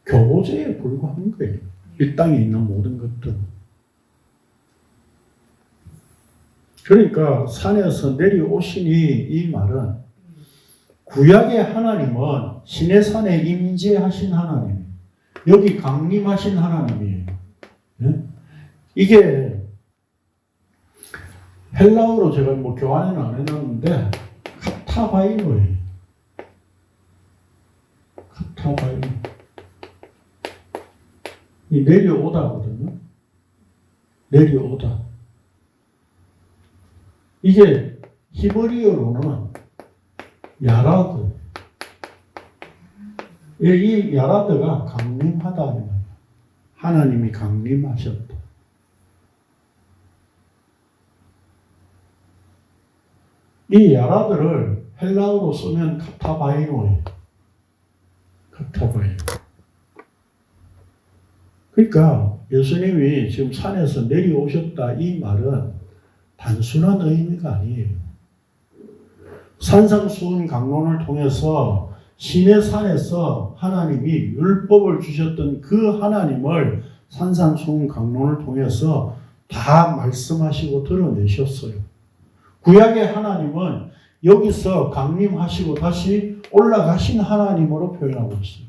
교보제에 불과한 거예요. 이 땅에 있는 모든 것들. 그러니까 산에서 내려오시니 이 말은 구약의 하나님은 신의 산에 임재하신 하나님, 여기 강림하신 하나님이에요. 이게 헬라어로 제가 뭐 교환은 안 해놨는데 카타바이노예요. 카타바이노. 이 내려오다거든요. 내려오다. 이게 히브리어로는 야라드. 이 야라드가 강림하다. 하나님이 강림하셨다. 이 야라드를 헬라어로 쓰면 카타바이노예요. 카타바이노. 그러니까 예수님이 지금 산에서 내려오셨다 이 말은 단순한 의미가 아니에요. 산상수훈 강론을 통해서 신의 산에서 하나님이 율법을 주셨던 그 하나님을 산상수훈 강론을 통해서 다 말씀하시고 드러내셨어요. 구약의 하나님은 여기서 강림하시고 다시 올라가신 하나님으로 표현하고 있어요.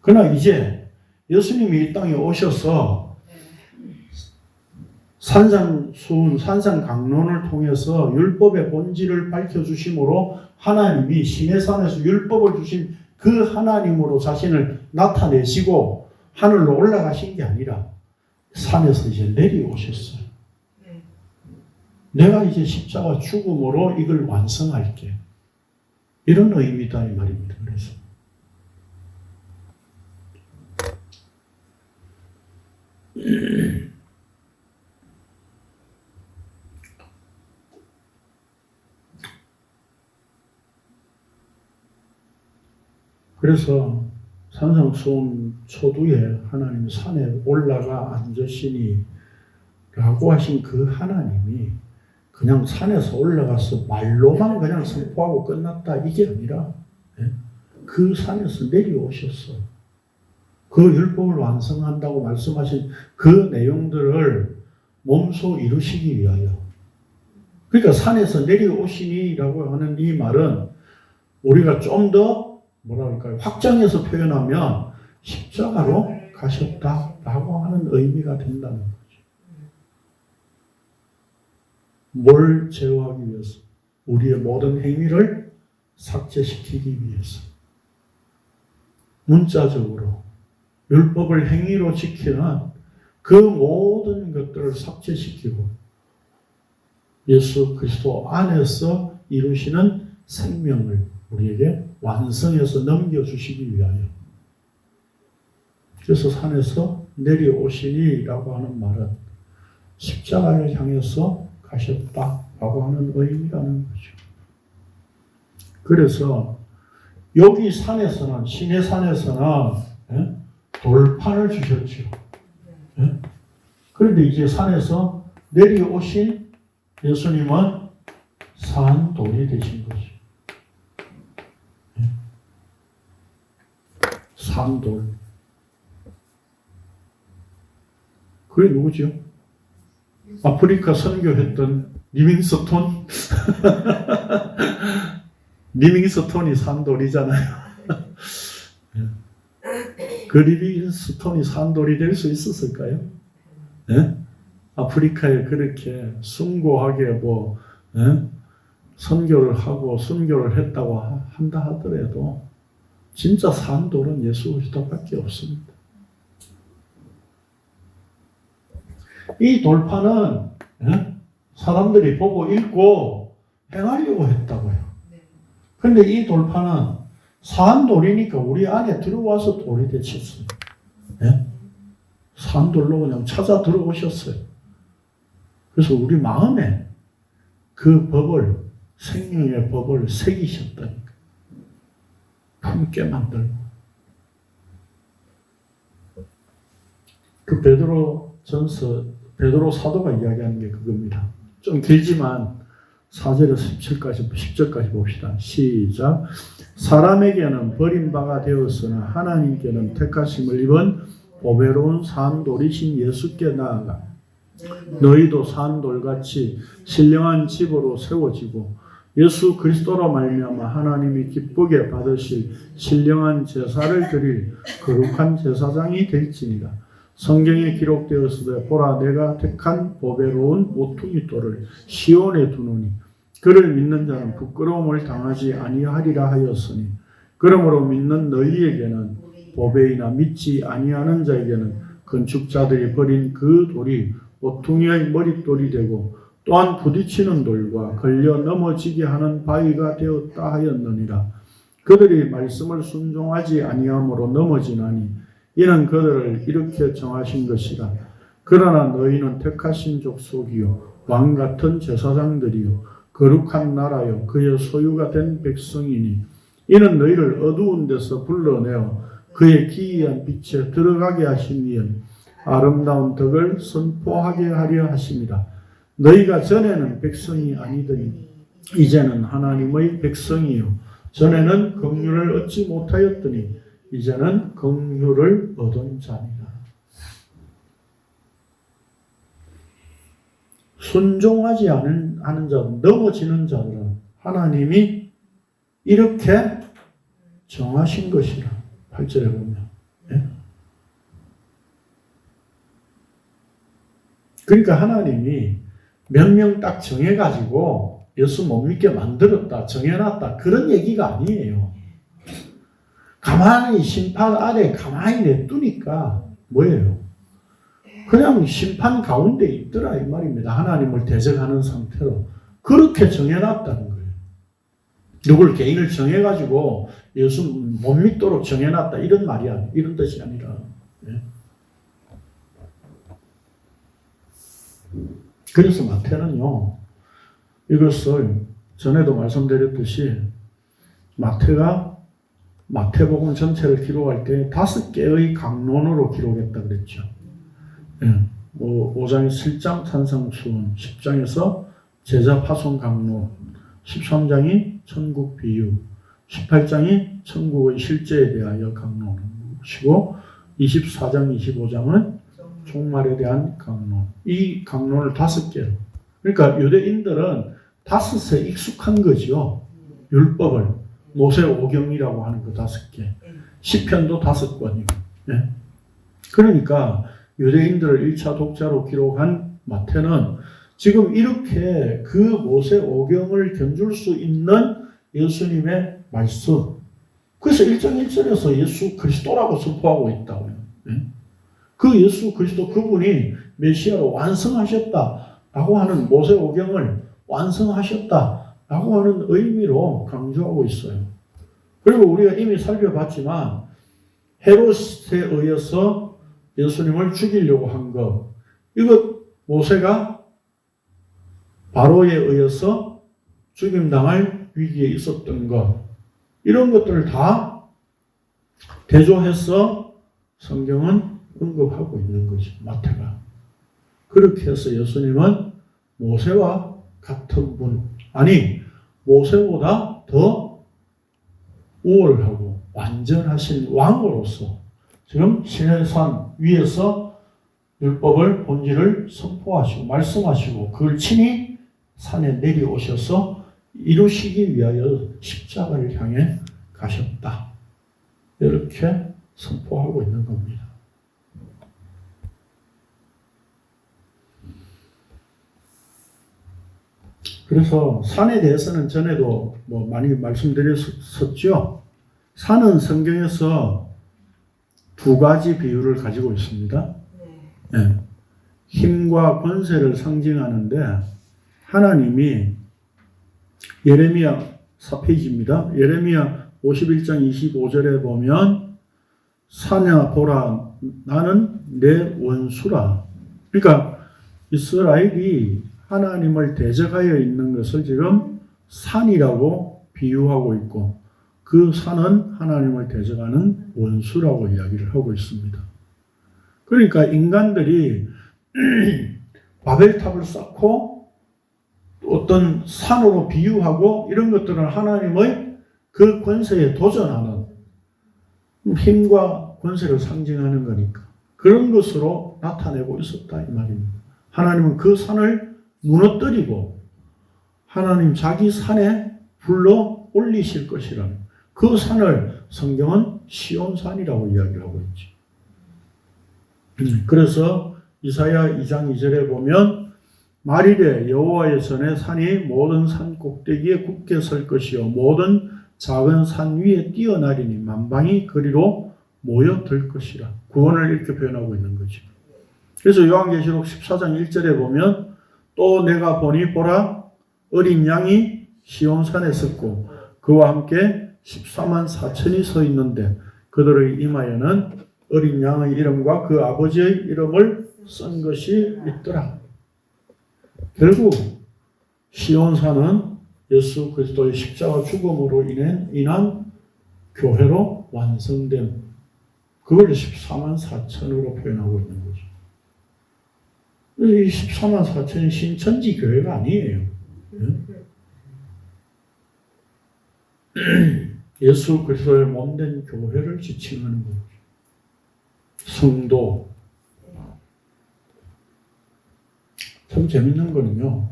그러나 이제 예수님이 이 땅에 오셔서 산상수훈, 산상강론을 통해서 율법의 본질을 밝혀주심으로 하나님이 시내산에서 율법을 주신 그 하나님으로 자신을 나타내시고 하늘로 올라가신 게 아니라 산에서 이제 내려오셨어요. 내가 이제 십자가 죽음으로 이걸 완성할게. 이런 의미다 이 말입니다. 그래서 그래서 산상수훈 초두에 하나님 산에 올라가 앉으시니 라고 하신 그 하나님이 그냥 산에서 올라가서 말로만 그냥 선포하고 끝났다 이게 아니라 그 산에서 내려오셨어요. 그 율법을 완성한다고 말씀하신 그 내용들을 몸소 이루시기 위하여. 그러니까 산에서 내려오시니라고 하는 이 말은 우리가 좀 더 뭐랄까요 확장해서 표현하면 십자가로 가셨다라고 하는 의미가 된다는 거죠. 뭘 제어하기 위해서? 우리의 모든 행위를 삭제시키기 위해서. 문자적으로 율법을 행위로 지키는 그 모든 것들을 삭제시키고 예수 그리스도 안에서 이루시는 생명을 우리에게 완성해서 넘겨주시기 위하여. 그래서 산에서 내려오시니라고 하는 말은 십자가를 향해서 가셨다라고 하는 의미라는 거죠. 그래서 여기 산에서는 시내 산에서는 돌판을 주셨죠. 그런데 이제 산에서 내려오신 예수님은 산돌이 되신 거죠. 산돌. 그게 누구죠? 아프리카 선교했던 리빙스톤? 리빙스톤이 산돌이잖아요. 그 리빙스톤이 산돌이 될 수 있었을까요? 아프리카에 그렇게 숭고하게 선교를 하고 순교를 했다고 한다 하더라도 진짜 산돌은 예수 그리스도밖에 없습니다. 이 돌판은 사람들이 보고 읽고 행하려고 했다고요. 그런데 이 돌판은 산돌이니까 우리 안에 들어와서 돌이 되셨어요. 산돌로 그냥 찾아 들어오셨어요. 그래서 우리 마음에 그 법을, 생명의 법을 새기셨다니까. 품게 만들고. 그 베드로 사도가 이야기하는 게 그겁니다. 좀 길지만 4절에서 10절까지 봅시다. 시작. 사람에게는 버림바가 되었으나 하나님께는 택하심을 입은 보배로운 산돌이신 예수께 나아가 너희도 산돌같이 신령한 집으로 세워지고 예수 그리스도로 말미암아 하나님이 기쁘게 받으실 신령한 제사를 드릴 거룩한 제사장이 될지니라. 성경에 기록되었으되 보라 내가 택한 보배로운 모퉁이 돌을 시온에 두노니 그를 믿는 자는 부끄러움을 당하지 아니하리라 하였으니 그러므로 믿는 너희에게는 보배이나 믿지 아니하는 자에게는 건축자들이 버린 그 돌이 모퉁이의 머릿돌이 되고 또한 부딪히는 돌과 걸려 넘어지게 하는 바위가 되었다 하였느니라. 그들이 말씀을 순종하지 아니함으로 넘어지나니 이는 그들을 이렇게 정하신 것이라. 그러나 너희는 택하신 족속이요 왕같은 제사장들이요 거룩한 나라요 그의 소유가 된 백성이니 이는 너희를 어두운 데서 불러내어 그의 기이한 빛에 들어가게 하신 이은 아름다운 덕을 선포하게 하려 하심이라. 너희가 전에는 백성이 아니더니 이제는 하나님의 백성이요 전에는 긍휼을 얻지 못하였더니 이제는 긍휼을 얻은 자니라. 순종하지 하는 자, 넘어지는 자들은 하나님이 이렇게 정하신 것이라. 8절에 보면. 예? 그러니까 하나님이 몇 명 딱 정해가지고 예수 못 믿게 만들었다, 정해놨다, 그런 얘기가 아니에요. 가만히 심판 아래 가만히 냅두니까 뭐예요? 그냥 심판 가운데 있더라 이 말입니다. 하나님을 대적하는 상태로 그렇게 정해놨다는 거예요. 누굴 개인을 정해가지고 예수 못 믿도록 정해놨다 이런 말이 아니에요. 이런 뜻이 아니라. 예? 그래서 마태는요, 이것을 전에도 말씀드렸듯이 마태가 마태복음 전체를 기록할 때 5개의 강론으로 기록했다 그랬죠. 예, 5장에 실장 산상수훈, 10장에서 제자 파송 강론, 13장이 천국 비유, 18장이 천국의 실제에 대하여 강론이시고 24장, 25장은 종말에 대한 강론. 이 강론을 5개로. 그러니까 유대인들은 5에 익숙한 거죠. 율법을. 모세 오경이라고 하는 거 5개. 시편도 5권이고. 예? 그러니까 유대인들을 1차 독자로 기록한 마태는 지금 이렇게 그 모세 오경을 견줄 수 있는 예수님의 말씀. 그래서 1장 1절에서 예수 그리스도라고 선포하고 있다고요. 예? 그 예수 그리스도 그분이 메시아로 완성하셨다라고 하는 모세 오경을 완성하셨다라고 하는 의미로 강조하고 있어요. 그리고 우리가 이미 살펴봤지만 헤롯에 의해서 예수님을 죽이려고 한 것, 이것 모세가 바로에 의해서 죽임당할 위기에 있었던 것, 이런 것들을 다 대조해서 성경은 언급하고 있는 거죠. 마태가. 그렇게 해서 예수님은 모세와 같은 분, 아니 모세보다 더 우월하고 완전하신 왕으로서 지금 시내산 위에서 율법을 본질을 선포하시고 말씀하시고 그걸 친히 산에 내려오셔서 이루시기 위하여 십자가를 향해 가셨다. 이렇게 선포하고 있는 겁니다. 그래서 산에 대해서는 전에도 많이 말씀드렸었죠. 산은 성경에서 2가지 비유를 가지고 있습니다. 네. 힘과 권세를 상징하는데 하나님이 예레미야 4페이지입니다. 예레미야 51장 25절에 보면 사냐 보라 나는 내 원수라. 그러니까 이스라엘이 하나님을 대적하여 있는 것을 지금 산이라고 비유하고 있고 그 산은 하나님을 대적하는 원수라고 이야기를 하고 있습니다. 그러니까 인간들이 바벨탑을 쌓고 어떤 산으로 비유하고 이런 것들은 하나님의 그 권세에 도전하는 힘과 권세를 상징하는 거니까 그런 것으로 나타내고 있었다 이 말입니다. 하나님은 그 산을 무너뜨리고 하나님 자기 산에 불러 올리실 것이라는 그 산을 성경은 시온산이라고 이야기를 하고 있죠. 그래서 이사야 2장 2절에 보면 말일에 여호와의 전에 산이 모든 산 꼭대기에 굳게 설 것이요 모든 작은 산 위에 뛰어나리니 만방이 그리로 모여들 것이라. 구원을 이렇게 표현하고 있는 거죠. 그래서 요한계시록 14장 1절에 보면 또 내가 보니 보라 어린 양이 시온산에 섰고 그와 함께 14만 4천이 서 있는데 그들의 이마에는 어린 양의 이름과 그 아버지의 이름을 쓴 것이 있더라. 결국 시온산은 예수 그리스도의 십자가 죽음으로 인한 교회로 완성된 그걸 14만 4천으로 표현하고 있는 거죠. 이 14만 4천이 신천지 교회가 아니에요. 예수 그리스도의 몸된 교회를 지칭하는 거죠. 성도. 참 재밌는 거는요.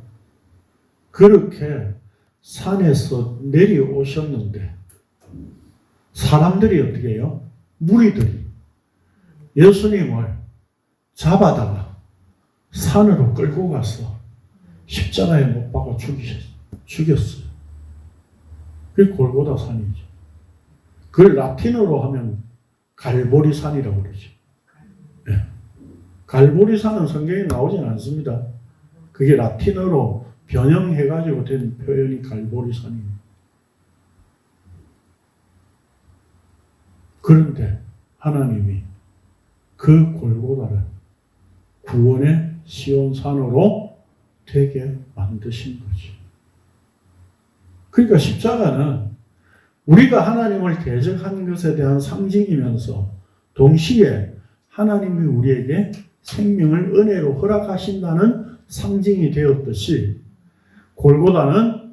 그렇게 산에서 내려오셨는데 사람들이 어떻게 해요? 무리들이 예수님을 잡아다가 산으로 끌고 가서 십자가에 못 박아 죽였어요. 그게 골고다 산이죠. 그걸 라틴어로 하면 갈보리산이라고 그러죠. 네. 갈보리산은 성경에 나오진 않습니다. 그게 라틴어로 변형해가지고 된 표현이 갈보리산입니다. 그런데 하나님이 그 골고다를 구원의 시온산으로 되게 만드신 거죠. 그러니까 십자가는 우리가 하나님을 대적한 것에 대한 상징이면서 동시에 하나님이 우리에게 생명을 은혜로 허락하신다는 상징이 되었듯이 골고다는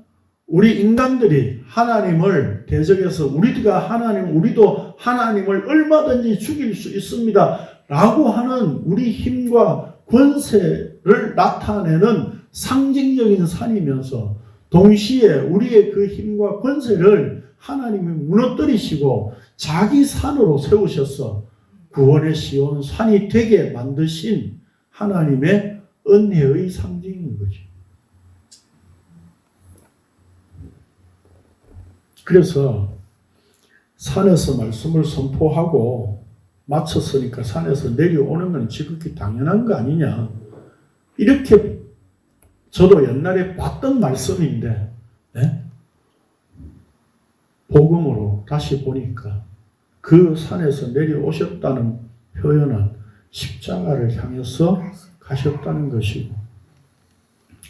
우리 인간들이 하나님을 대적해서 우리도 하나님을 얼마든지 죽일 수 있습니다 라고 하는 우리 힘과 권세를 나타내는 상징적인 산이면서 동시에 우리의 그 힘과 권세를 하나님이 무너뜨리시고 자기 산으로 세우셔서 구원의 시온 산이 되게 만드신 하나님의 은혜의 상징인 거죠. 그래서 산에서 말씀을 선포하고 마쳤으니까 산에서 내려오는 건 지극히 당연한 거 아니냐. 이렇게 저도 옛날에 봤던 말씀인데 네? 복음으로 다시 보니까 그 산에서 내려오셨다는 표현은 십자가를 향해서 가셨다는 것이고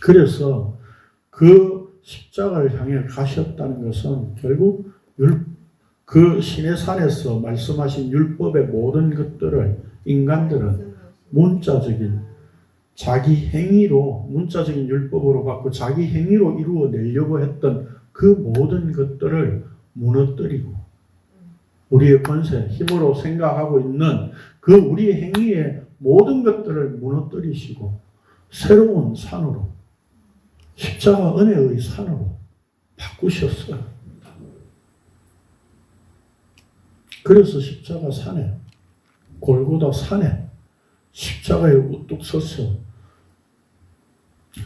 그래서 그 십자가를 향해 가셨다는 것은 결국 그 시내산에서 말씀하신 율법의 모든 것들을 인간들은 문자적인 자기 행위로 문자적인 율법으로 갖고 자기 행위로 이루어내려고 했던 그 모든 것들을 무너뜨리고 우리의 권세, 힘으로 생각하고 있는 그 우리의 행위의 모든 것들을 무너뜨리시고 새로운 산으로 십자가 은혜의 산으로 바꾸셨어요. 그래서 십자가 산에 골고다 산에 십자가에 우뚝 서서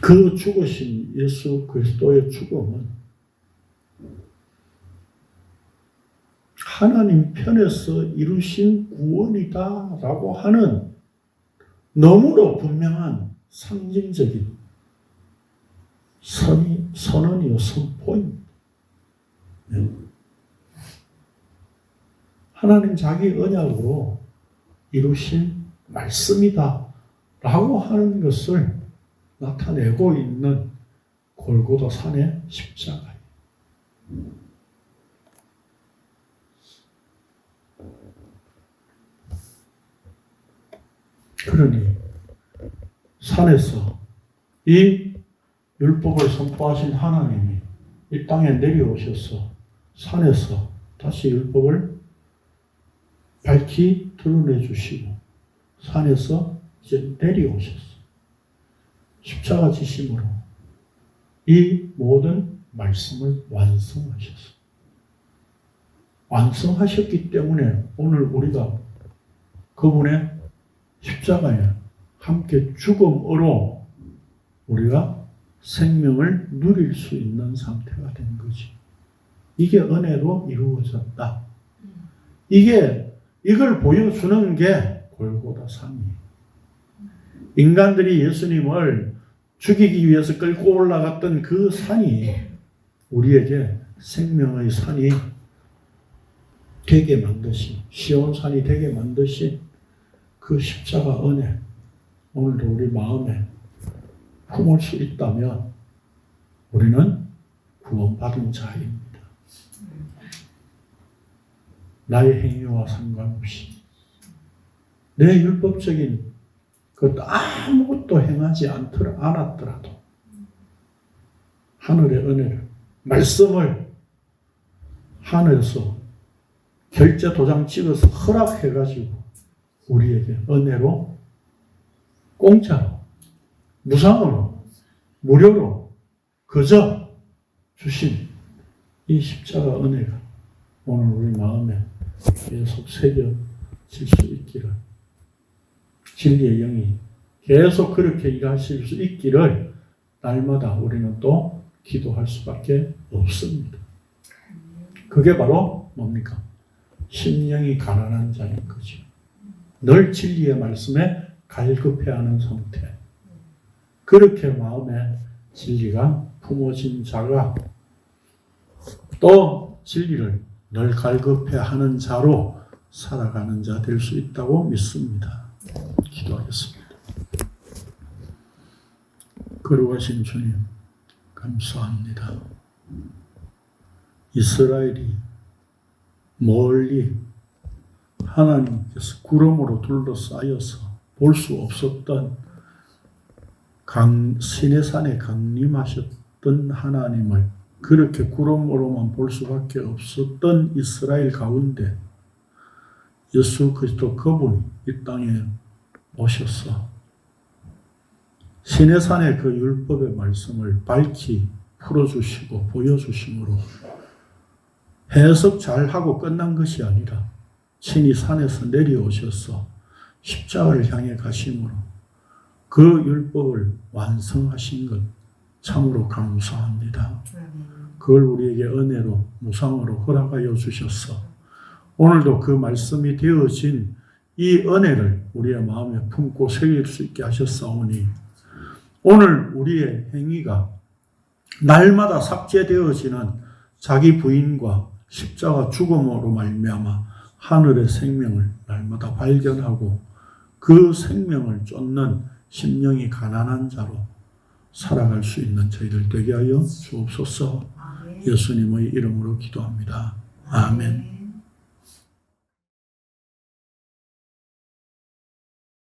그 죽으신 예수 그리스도의 죽음은 하나님 편에서 이루신 구원이다라고 하는 너무도 분명한 상징적인 선언이요 선포입니다. 하나님 자기 언약으로 이루신 말씀이다라고 하는 것을 나타내고 있는 골고다 산의 십자가예요. 그러니 산에서 이 율법을 선포하신 하나님이 이 땅에 내려오셔서 산에서 다시 율법을 밝히 드러내 주시고 산에서 이제 내려오셨어. 십자가 지심으로 이 모든 말씀을 완성하셨어. 완성하셨기 때문에 오늘 우리가 그분의 십자가에 함께 죽음으로 우리가 생명을 누릴 수 있는 상태가 된 거지. 이게 은혜로 이루어졌다. 이걸 보여주는 게 골고다 산이에요. 인간들이 예수님을 죽이기 위해서 끌고 올라갔던 그 산이 우리에게 생명의 산이 되게 만드신, 시온산이 되게 만드신 그 십자가 은혜, 오늘도 우리 마음에 품을 수 있다면 우리는 구원받은 자입니다. 나의 행위와 상관없이 내 율법적인 것 아무것도 행하지 않았더라도 하늘의 은혜를, 말씀을 하늘에서 결제 도장 찍어서 허락해가지고 우리에게 은혜로 공짜로 무상으로 무료로 그저 주신 이 십자가 은혜가 오늘 우리 마음에 계속 새겨질 수 있기를, 진리의 영이 계속 그렇게 일하실 수 있기를 날마다 우리는 또 기도할 수밖에 없습니다. 그게 바로 뭡니까? 심령이 가난한 자인 거죠. 늘 진리의 말씀에 갈급해하는 상태. 그렇게 마음에 진리가 품어진 자가 또 진리를 늘 갈급해하는 자로 살아가는 자 될 수 있다고 믿습니다. 기도하겠습니다. 거룩하신 주님, 감사합니다. 이스라엘이 멀리 하나님께서 구름으로 둘러싸여서 볼 수 없었던 시내산에 강림하셨던 하나님을 그렇게 구름으로만 볼 수밖에 없었던 이스라엘 가운데 예수 그리스도 그분이 이 땅에 오셔서 시내산의 그 율법의 말씀을 밝히 풀어주시고 보여주심으로 해석 잘하고 끝난 것이 아니라 친히 산에서 내려오셔서 십자가를 향해 가심으로 그 율법을 완성하신 것 참으로 감사합니다. 그걸 우리에게 은혜로 무상으로 허락하여 주셔서 오늘도 그 말씀이 되어진 이 은혜를 우리의 마음에 품고 새길 수 있게 하셨사오니 오늘 우리의 행위가 날마다 삭제되어지는 자기 부인과 십자가 죽음으로 말미암아 하늘의 생명을 날마다 발견하고 그 생명을 쫓는 심령이 가난한 자로 살아갈 수 있는 저희들 되게 하여 주옵소서. 예수님의 이름으로 기도합니다. 아멘.